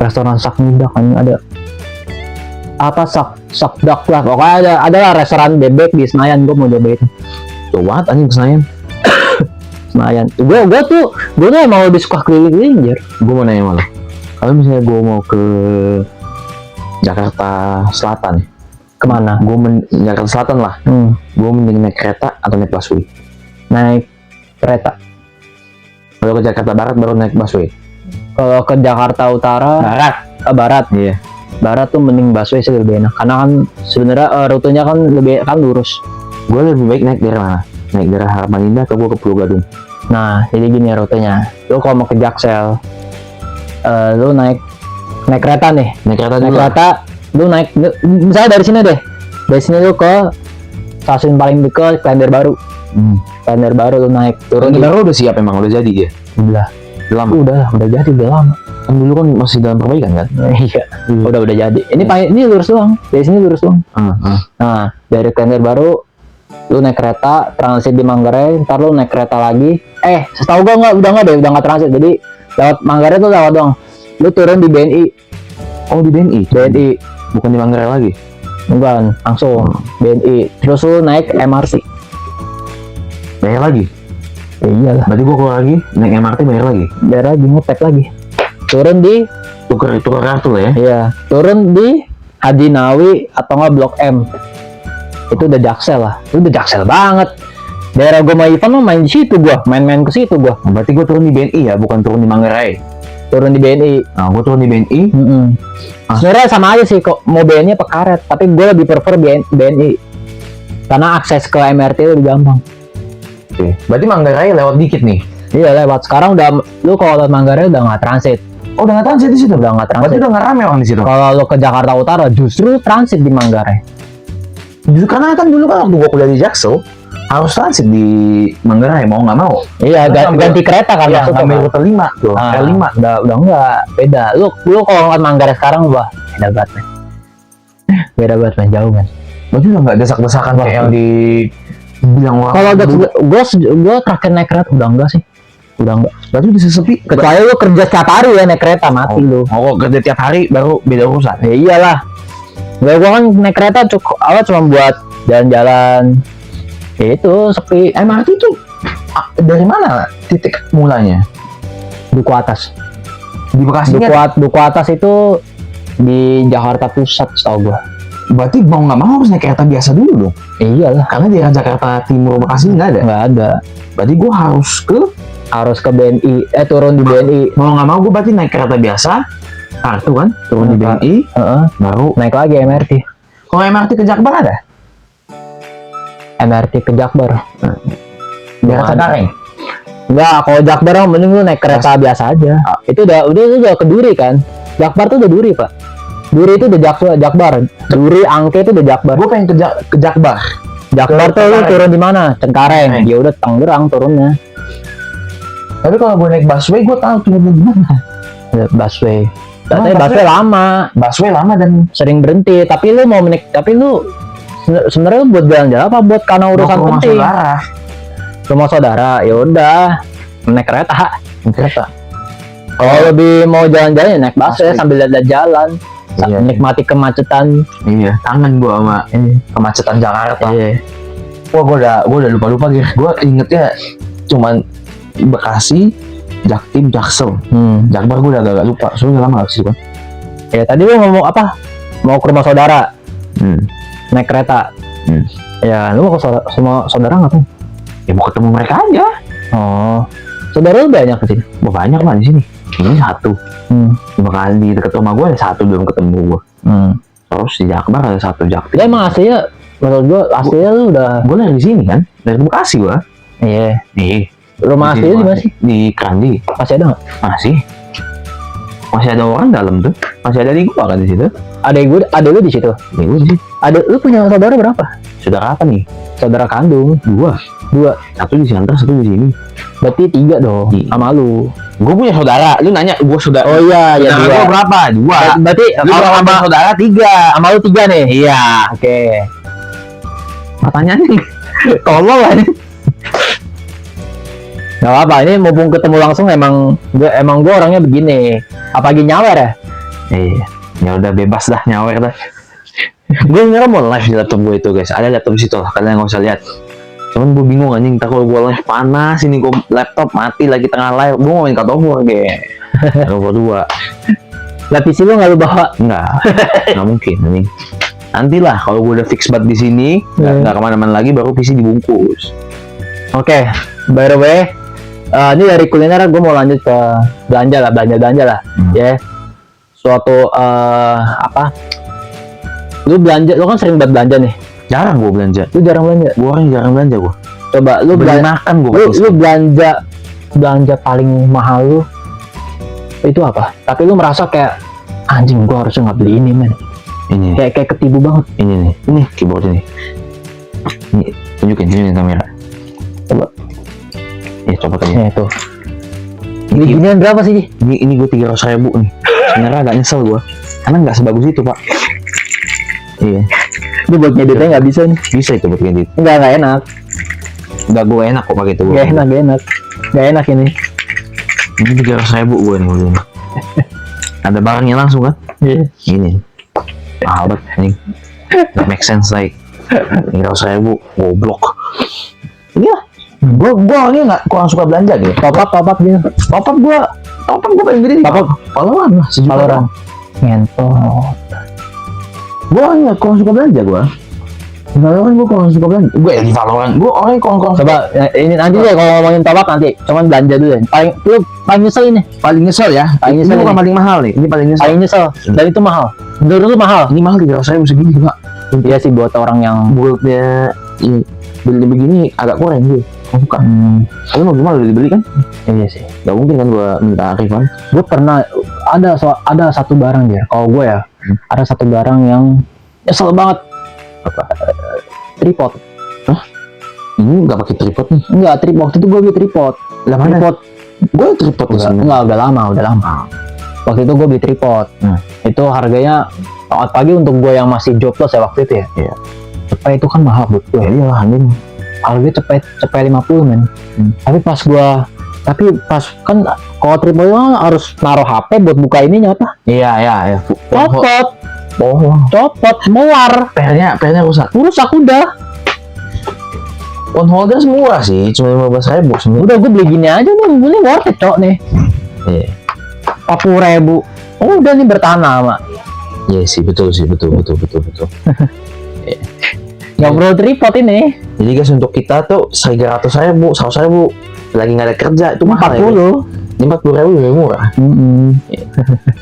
Speaker 3: Restoran Sakmidak kan ada. Apa sakdak lah. Pokoknya ada lah restoran bebek di Senayan. Gua mau coba itu.
Speaker 1: Coba anjing ke Senayan.
Speaker 3: Senayan. Gua tuh emang lebih suka keliling-keliling jer.
Speaker 1: Gue mau nanya malah. Kalau misalnya gue mau ke Jakarta Selatan,
Speaker 3: Kemana?
Speaker 1: Jakarta Selatan lah. Gue mending naik kereta atau naik busway.
Speaker 3: Naik kereta.
Speaker 1: Kalau ke Jakarta Barat baru naik busway.
Speaker 3: Kalau ke Jakarta Utara Barat.
Speaker 1: Iya.
Speaker 3: Barat tuh mending busway sih lebih enak. Karena kan sebenarnya rutenya kan lebih kan lurus.
Speaker 1: Gue lebih baik naik dari mana? Naik dari Harapan Indah atau gue ke Pulau Gadung?
Speaker 3: Nah, jadi gini rutenya. Lu kalau mau ke Jaksel, lu naik kereta nih.
Speaker 1: Naik kereta
Speaker 3: Naik
Speaker 1: dulu.
Speaker 3: kereta, lu naik misalnya dari sini deh. Dari sini lu ke stasiun paling dekat Klender Baru. Klender Baru lu naik turun
Speaker 1: Ini baru udah siap emang, udah jadi ya?
Speaker 3: udah.
Speaker 1: Lama.
Speaker 3: Udah jadi udah lama.
Speaker 1: Kan dulu kan masih dalam perbaikan kan?
Speaker 3: Iya. Udah jadi. Ini lurus doang. Dari sini lurus doang. Nah, dari Klender Baru lu naik kereta transit di Manggarai, ntar lu naik kereta lagi. Setahu gua udah nggak transit. Jadi lewat Manggarai tuh lewat doang. Lu turun di BNI.
Speaker 1: Oh di BNI?
Speaker 3: BNI.
Speaker 1: Bukan di Manggarai lagi?
Speaker 3: Bukan, langsung BNI. Terus lu naik MRT.
Speaker 1: Bayar lagi?
Speaker 3: Ya iyalah.
Speaker 1: Berarti gua keluar lagi, naik MRT bayar lagi?
Speaker 3: Bayar lagi, ngetek lagi. Turun di,
Speaker 1: Tukar kartu lah ya?
Speaker 3: iya, turun di Haji Nawi atau nggak Blok M. Itu udah Jaksel lah. Itu udah Jaksel banget. Daerah gua sama Ivan mah main di situ gua, main-main ke situ gua.
Speaker 1: Berarti gua turun di BNI ya, bukan turun di Manggarai?
Speaker 3: Turun di BNI.
Speaker 1: Nah, gua turun di BNI.
Speaker 3: Sebenarnya sama aja sih kok, mau BNI apa karet, tapi gue lebih prefer BNI karena akses ke MRT lebih gampang.
Speaker 1: Oke. Berarti Manggarai lewat dikit nih?
Speaker 3: Iya lewat. Sekarang udah, lu kalau lewat Manggarai udah nggak transit,
Speaker 1: Oh, udah nggak transit di situ?
Speaker 3: Udah nggak
Speaker 1: Berarti
Speaker 3: transit.
Speaker 1: udah nggak rame orang di situ.
Speaker 3: Kalau lo ke Jakarta Utara justru transit di Manggarai.
Speaker 1: Justru karena kan dulu kan waktu gua kuliah di Jaksel harus transit di Manggarai mau nggak mau.
Speaker 3: Iya,
Speaker 1: Terus ngambil-
Speaker 3: ganti kereta kan
Speaker 1: Iya,
Speaker 3: maksudnya.
Speaker 1: ngambil
Speaker 3: Pak.
Speaker 1: rute 5 tuh.
Speaker 3: Ah,
Speaker 1: L5.
Speaker 3: udah enggak beda. Lu kalau ngeliat Manggarai sekarang wah beda banget men. Beda banget men, jauh men.
Speaker 1: Berarti udah nggak desak-desakan kayak yang di bilang orang.
Speaker 3: Kalau
Speaker 1: dulu.
Speaker 3: gue terakhir naik kereta udah enggak sih. Udah enggak.
Speaker 1: Berarti udah sesepi.
Speaker 3: Kecuali lu kerja setiap hari ya naik kereta mati lu.
Speaker 1: Oh, kerja tiap hari baru beda urusan.
Speaker 3: Ya iyalah. Gua kan naik kereta cuma buat jalan-jalan. Ya itu sepi.
Speaker 1: MRT itu dari mana titik mulanya?
Speaker 3: Duku Atas.
Speaker 1: Di Bekasi kan?
Speaker 3: Duku Atas itu di Jakarta Pusat setahu gua.
Speaker 1: Berarti mau nggak mau harus naik kereta biasa dulu dong.
Speaker 3: Iyalah,
Speaker 1: Karena di Jakarta Timur Bekasi nggak ada.
Speaker 3: nggak ada.
Speaker 1: Berarti gua
Speaker 3: Harus ke BNI, turun di BNI.
Speaker 1: mau nggak mau gue berarti naik kereta biasa, kartu kan, turun di
Speaker 3: Apa?
Speaker 1: BNI,
Speaker 3: Heeh.
Speaker 1: baru.
Speaker 3: Naik lagi MRT.
Speaker 1: Kalau MRT ke Jakbar ada?
Speaker 3: MRT ke Jakbar.
Speaker 1: Jakarta
Speaker 3: Ada.
Speaker 1: Cengkareng.
Speaker 3: Enggak, kalau Jakbar mending lu naik kereta biasa aja. Itu udah ke Duri kan. Jakbar tuh udah Duri, Pak. Duri itu udah Jakbar. Duri Angke itu udah Jakbar.
Speaker 1: Gue pengen ke Jakbar.
Speaker 3: Jakbar tuh lu
Speaker 1: Cengkareng.
Speaker 3: turun di mana? Cengkareng.
Speaker 1: Cengkareng.
Speaker 3: Ya udah Tangerang turunnya.
Speaker 1: Tapi kalau gue naik busway, gue tahu turunnya di mana.
Speaker 3: Busway.
Speaker 1: Oh,
Speaker 3: Tapi busway lama,
Speaker 1: Busway lama dan
Speaker 3: sering berhenti. Tapi lu sebenarnya lu buat jalan-jalan apa buat karena urusan
Speaker 1: rumah
Speaker 3: penting?
Speaker 1: saudara.
Speaker 3: Rumah saudara. Ya udah, naik kereta.
Speaker 1: Naik kereta.
Speaker 3: Kalau lebih mau jalan-jalan ya naik busway
Speaker 1: Busway.
Speaker 3: sambil lihat jalan.
Speaker 1: Iya.
Speaker 3: Nikmati kemacetan.
Speaker 1: Iya, kangen gue sama kemacetan Jakarta.
Speaker 3: Iya.
Speaker 1: Wah, gue udah lupa gitu. Gue ingetnya cuman Bekasi, Jaktim, Jaksel. Jakbar gue udah agak lupa. Soalnya udah lama gak sih kan?
Speaker 3: Ya tadi lu ngomong apa? Mau ke rumah saudara, naik kereta. Ya lu mau ke semua saudara ngapain?
Speaker 1: Ya mau ketemu mereka aja.
Speaker 3: Oh, saudara lu banyak di sini.
Speaker 1: Wah, banyak lah di sini. Ini satu. Di Bekasi di dekat rumah gue ada satu belum ketemu gue. Terus di Jakbar ada satu Jaktim.
Speaker 3: Ya emang aslinya, menurut gua aslinya lu udah.
Speaker 1: Gue dari sini kan, dari Bekasi gue.
Speaker 3: Iya.
Speaker 1: Nih.
Speaker 3: Rumah aslinya di mana sih?
Speaker 1: Di Krandi.
Speaker 3: Masih ada nggak?
Speaker 1: Masih ada orang dalam tuh. Masih ada di gua kan di situ.
Speaker 3: Ada lu di situ.
Speaker 1: Di gua di situ.
Speaker 3: Ada lu punya saudara berapa?
Speaker 1: Saudara apa nih?
Speaker 3: Saudara kandung.
Speaker 1: Dua. Satu di Siantar, satu di sini.
Speaker 3: Berarti 3 dong.
Speaker 1: Iya.
Speaker 3: Sama lu.
Speaker 1: Gue punya saudara. Lu nanya gue saudara.
Speaker 3: Oh iya, ya
Speaker 1: Saudara
Speaker 3: 2.
Speaker 1: gua berapa? 2.
Speaker 3: Berarti
Speaker 1: Lu
Speaker 3: kalau
Speaker 1: sama
Speaker 3: sama
Speaker 1: saudara 3.
Speaker 3: sama lu 3 nih.
Speaker 1: Iya.
Speaker 3: Oke.
Speaker 1: Pertanyaannya tolol lah ini.
Speaker 3: Gak apa, ini mumpung ketemu langsung emang gue orangnya begini. Apalagi nyawer ya?
Speaker 1: Iya. Ya udah bebas dah nyawer dah. Gue sebenarnya mau live di laptop gue itu guys. Ada laptop di situ lah. Kalian nggak usah lihat. Cuman gue bingung anjing. Ntar kalau gue live panas ini gue laptop mati lagi tengah live. Gue mau main Cut of War kayak. Cut of War 2.
Speaker 3: Lah PC lu nggak lu bawa?
Speaker 1: Enggak. Nggak mungkin anjing. Nantilah kalau gue udah fix banget di sini, nggak kemana-mana lagi, baru PC dibungkus.
Speaker 3: Oke, by the way, ini dari kuliner gue mau lanjut ke belanja lah, ya. Suatu apa? Lu kan sering banget belanja nih.
Speaker 1: Jarang gue belanja.
Speaker 3: Lu jarang belanja.
Speaker 1: Gue orang jarang belanja gue.
Speaker 3: Coba lu
Speaker 1: Beli
Speaker 3: belanja
Speaker 1: makan gue.
Speaker 3: lu belanja paling mahal lu itu apa? Tapi lu merasa kayak anjing gue harusnya nggak beli ini men.
Speaker 1: Ini.
Speaker 3: Kayak ketipu banget.
Speaker 1: Ini nih. Ini keyboard ini. Ini tunjukin kamera.
Speaker 3: Coba.
Speaker 1: Ya coba aja.
Speaker 3: Ya itu. Ini ginian berapa sih?
Speaker 1: Ini gue 300.000 nih. Sebenarnya agak nyesel gue. Karena nggak sebagus itu pak. Iya.
Speaker 3: Ini buat ngeditnya nggak bisa nih.
Speaker 1: Bisa itu buat ngedit.
Speaker 3: Nggak enak.
Speaker 1: Nggak gue enak kok pakai itu.
Speaker 3: Nggak enak ini.
Speaker 1: Ini 300.000 gue nih mobilnya. Ada barangnya langsung kan?
Speaker 3: Iya.
Speaker 1: Ini. Mahal banget anjing. Nggak make sense like. 300.000 goblok. Ini lah. Gue orangnya nggak kurang suka belanja gitu.
Speaker 3: Top up gitu.
Speaker 1: Top up gue pengen gede nih.
Speaker 3: Top up.
Speaker 1: Valorant lah.
Speaker 3: Valorant. Ngentot.
Speaker 1: Gue orangnya kurang suka belanja gue. Valorant gue kurang suka belanja. Gue di Valorant. Gue orangnya kurang
Speaker 3: Coba ya, ini nanti deh kalau ngomongin top up nanti. Cuman belanja dulu deh. Paling nyesel ini.
Speaker 1: paling nyesel ya.
Speaker 3: Paling nyesel
Speaker 1: Ini bukan
Speaker 3: ini.
Speaker 1: paling mahal nih. Ini paling nyesel.
Speaker 3: Paling nyesel. Dan itu mahal. Menurut lu mahal?
Speaker 1: Ini mahal 300.000 segini pak.
Speaker 3: Iya sih buat orang yang
Speaker 1: Buatnya ini beli begini agak kurang gue. Suka. Tapi mau gimana udah dibeli kan?
Speaker 3: iya sih.
Speaker 1: Gak mungkin kan gue minta refund.
Speaker 3: Gue pernah ada satu barang dia. Kalau gue ya, ada satu barang yang nyesel banget.
Speaker 1: Apa?
Speaker 3: Tripod.
Speaker 1: Ini nggak pakai tripod nih.
Speaker 3: Enggak, tripod. Waktu itu gue beli tripod.
Speaker 1: Lah mana?
Speaker 3: Tripod.
Speaker 1: Gue tripod di sini.
Speaker 3: Enggak, udah lama. Waktu itu gue beli tripod. Itu harganya sangat pagi untuk gue yang masih jobless ya waktu itu ya.
Speaker 1: Iya.
Speaker 3: Cepet itu kan mahal buat gue.
Speaker 1: Iya lah, anjing.
Speaker 3: Harganya cepet 50 men. Tapi pas kan kalau tripod itu harus naruh HP buat buka ininya apa?
Speaker 1: Iya.
Speaker 3: Copot, muar.
Speaker 1: Pernya rusak.
Speaker 3: Rusak udah.
Speaker 1: Phone holder semua sih, cuma 15.000 sebenarnya.
Speaker 3: Udah gue beli gini aja nih, ini worth it cok nih.
Speaker 1: Iya.
Speaker 3: 40.000. Oh, udah nih bertahan lama.
Speaker 1: Iya sih, betul.
Speaker 3: Nggak perlu tripod ini.
Speaker 1: Jadi guys, untuk kita tuh 300.000, 100.000 lagi nggak ada kerja itu mahal ya.
Speaker 3: 40.
Speaker 1: Ini 40.000 lebih murah.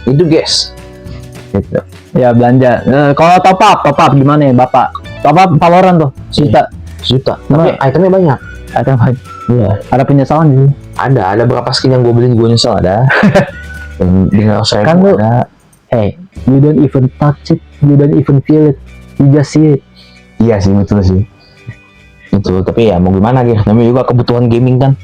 Speaker 1: Itu guys. Gitu.
Speaker 3: Ya belanja. Kalau top up gimana ya bapak? Top up Valorant tuh juta.
Speaker 1: Tapi itemnya banyak.
Speaker 3: Ada apa?
Speaker 1: Iya.
Speaker 3: Ada penyesalan sih.
Speaker 1: Ada beberapa skin yang gue beli gue nyesel ada. Yang tinggal saya
Speaker 3: Kan lu-
Speaker 1: ada.
Speaker 3: Hey, you don't even touch it, you don't even feel it, you just see it.
Speaker 1: Iya sih, betul sih. Itu tapi ya mau gimana gitu. Namanya juga kebutuhan gaming kan.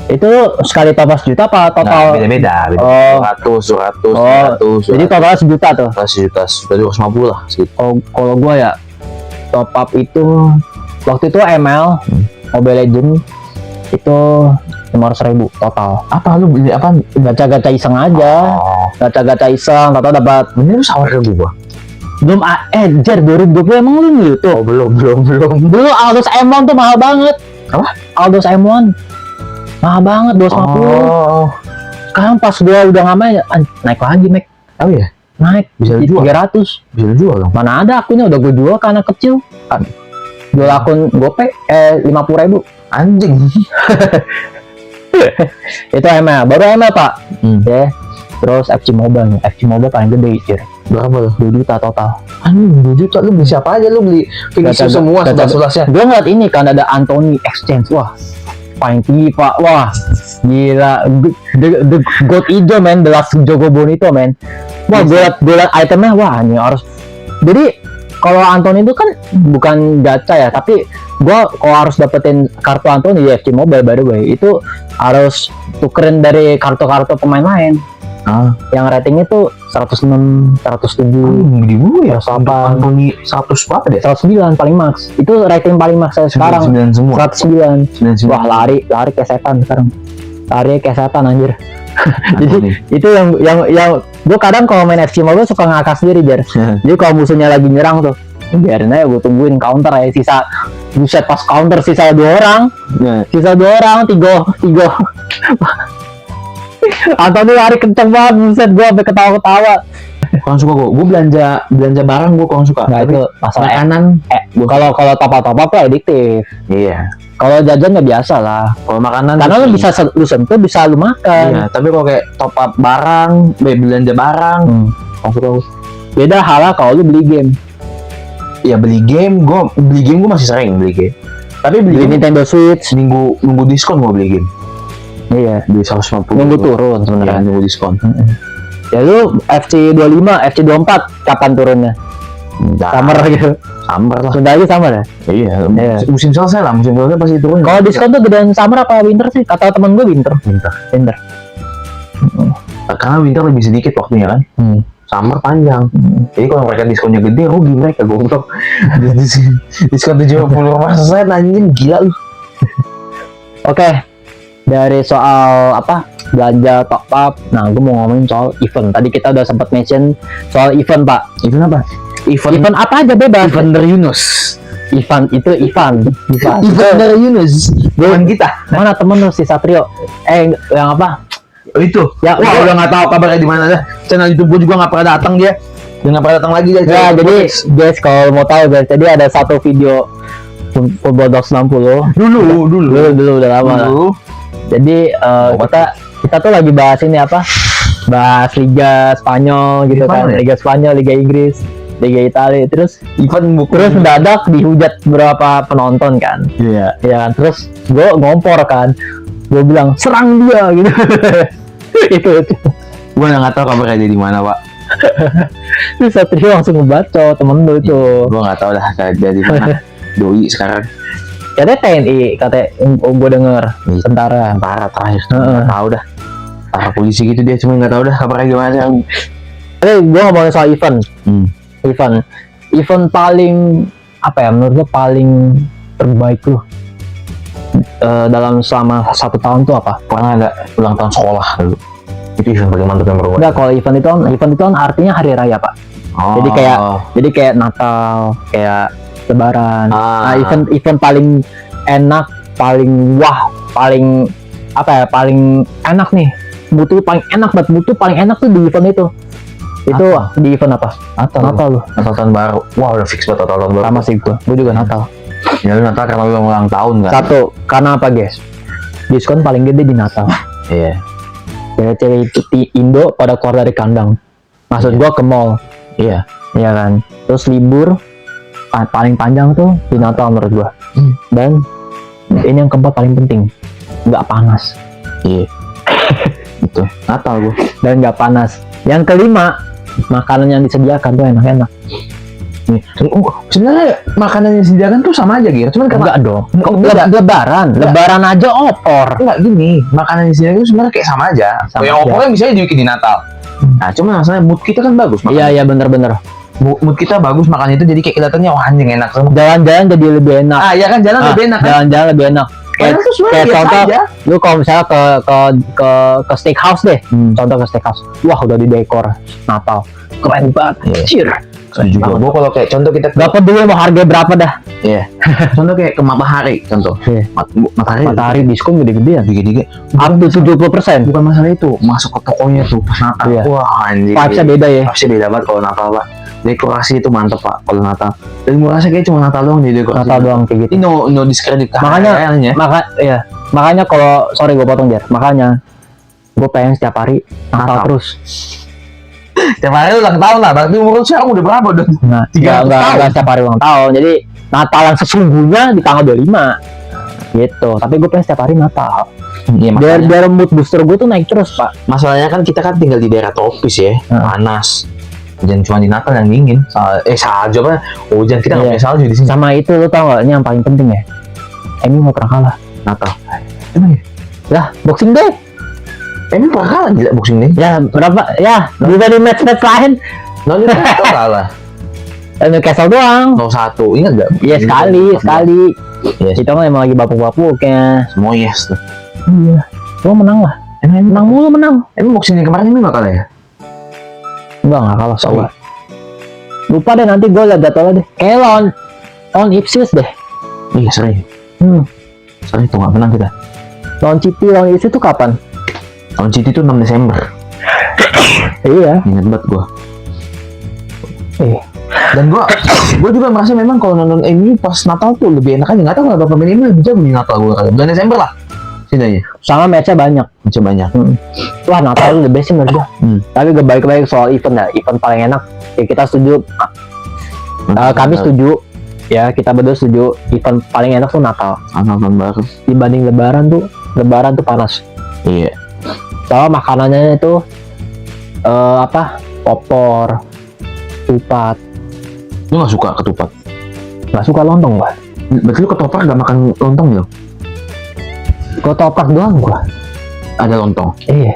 Speaker 3: Itu sekali top up juta apa total?
Speaker 1: Nah, beda.
Speaker 3: Oh.
Speaker 1: 100.
Speaker 3: Jadi total sejuta tuh.
Speaker 1: 150 lah segitu.
Speaker 3: Kalau gua ya top up itu waktu itu ML Mobile Legend itu 500.000 total.
Speaker 1: Apa lu beli apa?
Speaker 3: Gacha iseng aja.
Speaker 1: Oh.
Speaker 3: Gacha iseng, tahu dapat.
Speaker 1: Bener lu sawar ke gua.
Speaker 3: Belum Jar 2020 emang lu beli tuh.
Speaker 1: Oh, belum.
Speaker 3: Dulu Aldous M1 tuh mahal banget.
Speaker 1: Apa?
Speaker 3: Aldous M1 mahal banget 250.
Speaker 1: Oh.
Speaker 3: Sekarang pas gua udah nggak main naik lagi
Speaker 1: Oh ya,
Speaker 3: naik
Speaker 1: bisa
Speaker 3: jadi
Speaker 1: dijual.
Speaker 3: 300.
Speaker 1: Bisa jual dong.
Speaker 3: Mana ada akunnya udah gue jual karena kecil. Jual akun GoPay 50.000.
Speaker 1: Anjing.
Speaker 3: Itu ML, baru ML pak.
Speaker 1: Ya.
Speaker 3: Terus FC Mobile paling gede Jar.
Speaker 1: Berapa lu?
Speaker 3: 2 juta total.
Speaker 1: Anjing, 2 juta lu beli siapa aja lu beli finisher
Speaker 3: Gacha-
Speaker 1: semua
Speaker 3: gacha-
Speaker 1: sebelas-sebelasnya.
Speaker 3: Gue ngeliat ini kan ada Anthony Exchange, wah paling tinggi pak, wah gila, the God Ijo men, the last Jogo Bonito men, wah gue liat itemnya, wah ini harus. Jadi kalau Anthony itu kan bukan gacha ya, tapi gue kalau harus dapetin kartu Anthony di FC Mobile by the way, itu harus tukerin dari kartu-kartu pemain lain. Yang ratingnya tuh 106, 107,
Speaker 1: Di gue ya,
Speaker 3: apa?
Speaker 1: Anthony 100 berapa deh?
Speaker 3: 109 paling max. Itu rating paling max saya sekarang.
Speaker 1: 99 semua.
Speaker 3: 109.
Speaker 1: 99.
Speaker 3: Wah, lari kayak setan sekarang. Lari kayak setan anjir.
Speaker 1: Anthony.
Speaker 3: Jadi itu yang gue kadang kalau main FC Mobile suka ngakak sendiri Jar. Jadi kalau musuhnya lagi nyerang tuh, biarin aja gue tungguin counter ya, sisa buset pas counter sisa 2 orang. Sisa 2 orang, tiga. Anthony lari kenceng banget, buset gue sampai ketawa-ketawa.
Speaker 1: Kurang suka gue belanja barang gue kurang suka.
Speaker 3: Nah,
Speaker 1: Tapi
Speaker 3: itu masalah
Speaker 1: makanan
Speaker 3: kalau top-up tuh adiktif.
Speaker 1: iya.
Speaker 3: Kalau jajan nggak biasa lah.
Speaker 1: Kalau makanan
Speaker 3: Karena lu
Speaker 1: sih-
Speaker 3: bisa lu sentuh, bisa lu makan.
Speaker 1: Iya, tapi kalau kayak top up barang, belanja barang,
Speaker 3: Beda halnya kalau lu beli game.
Speaker 1: ya beli game gue masih sering beli game. Tapi beli
Speaker 3: Beli
Speaker 1: game
Speaker 3: Nintendo Switch.
Speaker 1: nunggu diskon gue beli game.
Speaker 3: Iya.
Speaker 1: Beli 150.
Speaker 3: Nunggu turun
Speaker 1: Ya,
Speaker 3: sebenarnya.
Speaker 1: nunggu diskon.
Speaker 3: Ya lu FC 25, FC 24 kapan turunnya? Summer gitu.
Speaker 1: Summer lah.
Speaker 3: Sebentar lagi summer ya.
Speaker 1: Iya,
Speaker 3: Iya.
Speaker 1: musim selesai lah, musim selesai pasti turun.
Speaker 3: Kalau diskon tuh gedean summer apa winter sih? Kata temen gue winter.
Speaker 1: Winter. Karena winter lebih sedikit waktunya kan. Summer panjang. Jadi kalau mereka diskonnya gede, rugi mereka goblok. Diskon 70% anjing, gila lu.
Speaker 3: Oke. Dari soal apa? Belanja top up. Nah, gue mau ngomongin soal event. Tadi kita udah sempat mention soal event, Pak.
Speaker 1: Itu apa?
Speaker 3: Event apa aja bebas.
Speaker 1: Event dari Yunus.
Speaker 3: Event
Speaker 1: Event dari Yunus. Bukan kita.
Speaker 3: Mana temen lu si Satrio? Yang apa?
Speaker 1: Oh itu.
Speaker 3: Ya,
Speaker 1: Wah, udah nggak tahu kabarnya di mana dah. Channel YouTube gue juga nggak pernah datang dia. Dia nggak pernah datang lagi dia.
Speaker 3: Ya, jadi guys kalau mau tahu guys, jadi ada satu video Football Dogs 60. Dulu udah lama lah. Jadi kita tuh lagi bahas ini apa? Bahas Liga Spanyol gitu kan, Liga Spanyol, Liga Inggris, Liga Italia. Terus mendadak dihujat beberapa penonton kan.
Speaker 1: Iya.
Speaker 3: Ya kan, terus gue ngompor kan. Gue bilang serang dia gitu. itu.
Speaker 1: Gua nggak tahu kabarnya dia di mana, Pak.
Speaker 3: Terus Satrio langsung ngebaca temen lu itu.
Speaker 1: Gua nggak tahu dah dia di mana. Doi sekarang.
Speaker 3: Katanya TNI, katanya gue denger tentara.
Speaker 1: Tentara terakhir. Nggak tahu dah. Tentara polisi gitu dia, cuma nggak tahu dah kabarnya gimana.
Speaker 3: Gue ngomongin soal event. Event paling apa ya? Menurut gue paling terbaik lu dalam selama 1 tahun tuh apa?
Speaker 1: Pernah ada ulang tahun sekolah dulu. Itu event paling mantap yang pernah.
Speaker 3: Enggak, kalau event itu kan artinya hari raya, Pak.
Speaker 1: Oh.
Speaker 3: Jadi kayak Natal, kayak Lebaran. Nah, event paling enak, paling wah, paling apa ya? Paling enak nih. Mutu paling enak banget, mutu paling enak tuh di event itu. Itu di event apa? Natal lu.
Speaker 1: Natal tahun baru. Wah, udah fix banget Natal tahun baru.
Speaker 3: Sama sih gue juga Natal.
Speaker 1: Ya lu Natal karena lu ulang tahun kan.
Speaker 3: Satu, karena apa guys? Diskon paling gede di Natal.
Speaker 1: Iya.
Speaker 3: Cewek-cewek itu di Indo pada keluar dari kandang. Maksud gua ke mall.
Speaker 1: Iya.
Speaker 3: Iya kan. Terus libur paling panjang tuh di Natal menurut gua. Dan ini yang keempat paling penting, nggak panas.
Speaker 1: Iya. Itu Natal gua.
Speaker 3: Dan nggak panas. Yang kelima, makanan yang disediakan tuh enak-enak.
Speaker 1: Sebenarnya makanan yang disediakan tuh sama aja gitu. Cuman
Speaker 3: Enggak dong.
Speaker 1: Enggak.
Speaker 3: Lebaran aja opor.
Speaker 1: Enggak gini, makanan di sini itu sebenarnya kayak sama aja.
Speaker 3: Sama
Speaker 1: yang
Speaker 3: aja.
Speaker 1: opornya misalnya dibikin di Natal. Nah, cuma masalahnya mood kita kan bagus.
Speaker 3: Iya bener-bener.
Speaker 1: Mood kita bagus makan itu jadi kayak kelihatannya wah anjing enak semua.
Speaker 3: Jalan-jalan jadi lebih enak.
Speaker 1: Ah, ya kan jalan lebih enak kan.
Speaker 3: Jalan-jalan lebih enak.
Speaker 1: Padahal tuh sebenarnya
Speaker 3: Kayak
Speaker 1: biasa
Speaker 3: contoh,
Speaker 1: aja.
Speaker 3: lu kalau misalnya ke steakhouse deh. Contoh ke steakhouse. Wah, udah di dekor Natal. Keren banget. Cheer.
Speaker 1: Juga gua kalau kayak contoh kita
Speaker 3: Gak peduli mau harga berapa dah.
Speaker 1: Iya. Contoh kayak ke Matahari contoh.
Speaker 3: Iya.
Speaker 1: Matahari
Speaker 3: diskon gede-gedean.
Speaker 1: dikit-dikit.
Speaker 3: Up to 70%.
Speaker 1: Bukan masalah itu, masuk ke tokonya tuh pas Natal.
Speaker 3: Iya.
Speaker 1: Wah, anjing.
Speaker 3: Vibes-nya beda ya.
Speaker 1: Vibes-nya beda banget kalau Natal, Pak. Dekorasi itu mantep, Pak, kalau Natal. Dan gua rasa kayak cuma Natal doang di dekorasi.
Speaker 3: Natal doang kayak gitu.
Speaker 1: Ini no diskredit
Speaker 3: Makanya-
Speaker 1: kayaknya.
Speaker 3: Makanya kalau sorry gue potong Jar. Makanya gue pengen setiap hari Natal terus.
Speaker 1: Tiap hari ulang tahun lah, berarti umur lu sekarang udah berapa dong?
Speaker 3: Nah,
Speaker 1: 300 tahun.
Speaker 3: enggak setiap hari ulang tahun. Jadi Natal yang sesungguhnya di tanggal 25. Gitu. Tapi gue pengen setiap hari Natal.
Speaker 1: Iya,
Speaker 3: Biar mood booster gue tuh naik terus, Pak.
Speaker 1: masalahnya kan kita kan tinggal di daerah tropis ya, panas. Jangan cuma di Natal yang dingin. Salju apa? Hujan kita nggak
Speaker 3: Iya.
Speaker 1: punya salju di sini.
Speaker 3: Sama itu lo tau gak? Ini yang paling penting ya. MU gak pernah kalah.
Speaker 1: Natal. Emang ya?
Speaker 3: Lah, Boxing Day.
Speaker 1: Emang pernah kalah gila boxing nih?
Speaker 3: Ya, berapa? Ya, juga di match-match lain.
Speaker 1: Nonton Natal kalah.
Speaker 3: Newcastle doang.
Speaker 1: 0-1, ingat nggak?
Speaker 3: Iya, sekali.
Speaker 1: Yes.
Speaker 3: Itu kan emang lagi bapuk-bapuknya.
Speaker 1: Semua yes tuh.
Speaker 3: Iya. Lo menang lah. Menang mulu menang.
Speaker 1: Emang boxing yang kemarin ini nggak kalah ya?
Speaker 3: Enggak kalah
Speaker 1: Sorry.
Speaker 3: soalnya. Lupa deh nanti gue liat jadwalnya deh. Kayak lawan Ipswich deh.
Speaker 1: Iya sering. Sering tuh nggak menang kita.
Speaker 3: Lawan City, lawan Ipswich itu kapan?
Speaker 1: Tahun City itu 6 Desember.
Speaker 3: Iya.
Speaker 1: Ingat banget gua.
Speaker 3: Eh.
Speaker 1: Dan gua juga merasa memang kalau nonton MU pas Natal tuh lebih enak aja. Nggak tahu kenapa pemain MU bisa di Natal gua kata. Bulan Desember lah. Sini
Speaker 3: Sama matchnya banyak.
Speaker 1: aja banyak.
Speaker 3: Wah, Natal the best sih menurut gue. Tapi gue balik-balik soal event ya. Event paling enak. Ya kita setuju. Kami setuju. Ya kita berdua setuju. Event paling enak tuh Natal.
Speaker 1: Tahun baru.
Speaker 3: Dibanding Lebaran tuh panas.
Speaker 1: Iya.
Speaker 3: Soalnya makanannya itu opor, ketupat.
Speaker 1: Lu nggak suka ketupat?
Speaker 3: Nggak suka lontong gua.
Speaker 1: Berarti lu ketoprak nggak makan lontong ya?
Speaker 3: Ketoprak doang gua.
Speaker 1: Ada lontong?
Speaker 3: Iya.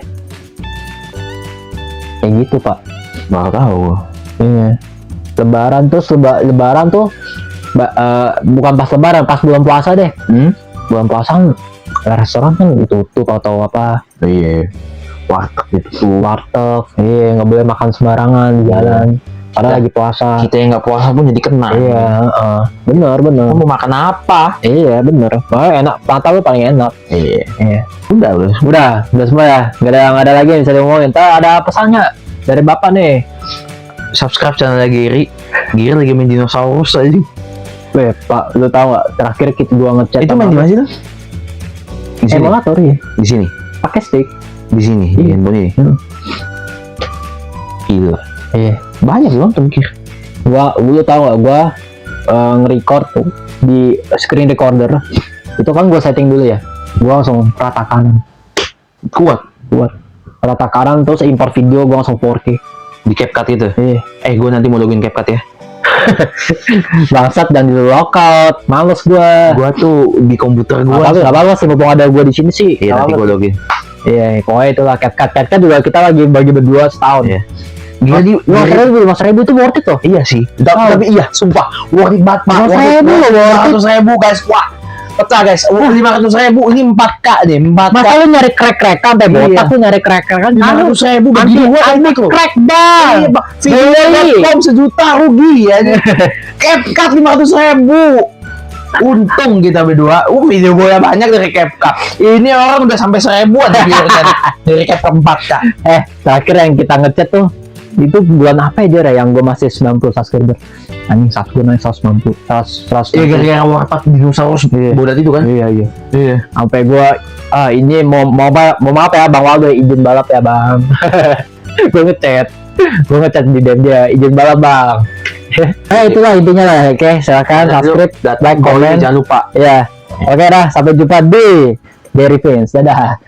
Speaker 3: Kayak gitu pak.
Speaker 1: Nggak tahu.
Speaker 3: Iya. Lebaran tuh bukan pas Lebaran, pas bulan puasa deh. Bulan puasa kan restoran kan ditutup atau apa.
Speaker 1: Iya. Warteg gitu.
Speaker 3: Warteg. Iya, nggak boleh makan sembarangan di jalan. Padahal lagi puasa.
Speaker 1: Kita yang nggak puasa pun jadi kena.
Speaker 3: Iya, bener.
Speaker 1: Kamu mau makan apa?
Speaker 3: Iya, bener. Wah, enak. Natal tuh paling enak.
Speaker 1: Iya.
Speaker 3: Udah semua ya. Nggak ada lagi yang bisa diomongin. Ntar ada pesannya dari bapak nih.
Speaker 1: Subscribe channel Giri. Giri lagi main dinosaurus aja.
Speaker 3: Weh, Pak, lu tahu nggak? Terakhir gua ngechat.
Speaker 1: Itu main di mana sih tuh? Di sini.
Speaker 3: Emulator ya.
Speaker 1: Di sini.
Speaker 3: Pakai stick.
Speaker 1: Di sini. Di
Speaker 3: Iya.
Speaker 1: handphone ini. Gila.
Speaker 3: Iya.
Speaker 1: Banyak loh Kir.
Speaker 3: Lu tahu nggak? Gua nge-record tuh di screen recorder. Itu kan gua setting dulu ya. Gua langsung rata kanan.
Speaker 1: Kuat.
Speaker 3: Kata takaran terus import video gue langsung 4K.
Speaker 1: Di CapCut itu.
Speaker 3: Iya.
Speaker 1: Gue nanti mau login CapCut ya.
Speaker 3: Bangsat dan di lockout. Males gue.
Speaker 1: Gue tuh di komputer gue.
Speaker 3: Gak apa-apa sih, mumpung ada gue di sini sih.
Speaker 1: Iya, nanti gue login.
Speaker 3: Iya, pokoknya itulah CapCut juga kita lagi bagi berdua setahun.
Speaker 1: Iya. Gila di
Speaker 3: 5.000 itu worth it loh.
Speaker 1: Iya sih. Tapi iya, sumpah worth it banget, Pak.
Speaker 3: 500.000 loh, worth it.
Speaker 1: 500.000 guys. Wah, pecah guys. 500.000 ini 4K nih, 4K.
Speaker 3: Masa lu nyari crack-crackan sampai
Speaker 1: Iya.
Speaker 3: botak lu nyari crack-crackan
Speaker 1: 500.000 bagi dua enak loh.
Speaker 3: crack bang.
Speaker 1: Iya, Bang. Video.com sejuta rugi ya. CapCut 500.000. Untung kita berdua. Video gue banyak dari CapCut. Ini orang udah sampai 1.000-an dari CapCut 4K.
Speaker 3: Terakhir yang kita ngechat tuh itu bulan apa ya dia yang gue masih 90 subscriber. Anjing subscriber naik 190. 100.
Speaker 1: Iya, gara-gara warpat dinosaurus bodat itu kan.
Speaker 3: Iya. Sampai gue ini mau maaf ya Bang Waldo, izin balap ya Bang. gue ngechat di DM dia, izin balap Bang. Itulah intinya lah. Oke, silakan subscribe, like, komen,
Speaker 1: jangan lupa.
Speaker 3: ya. Oke dah, sampai jumpa di Derry Prince. Dadah.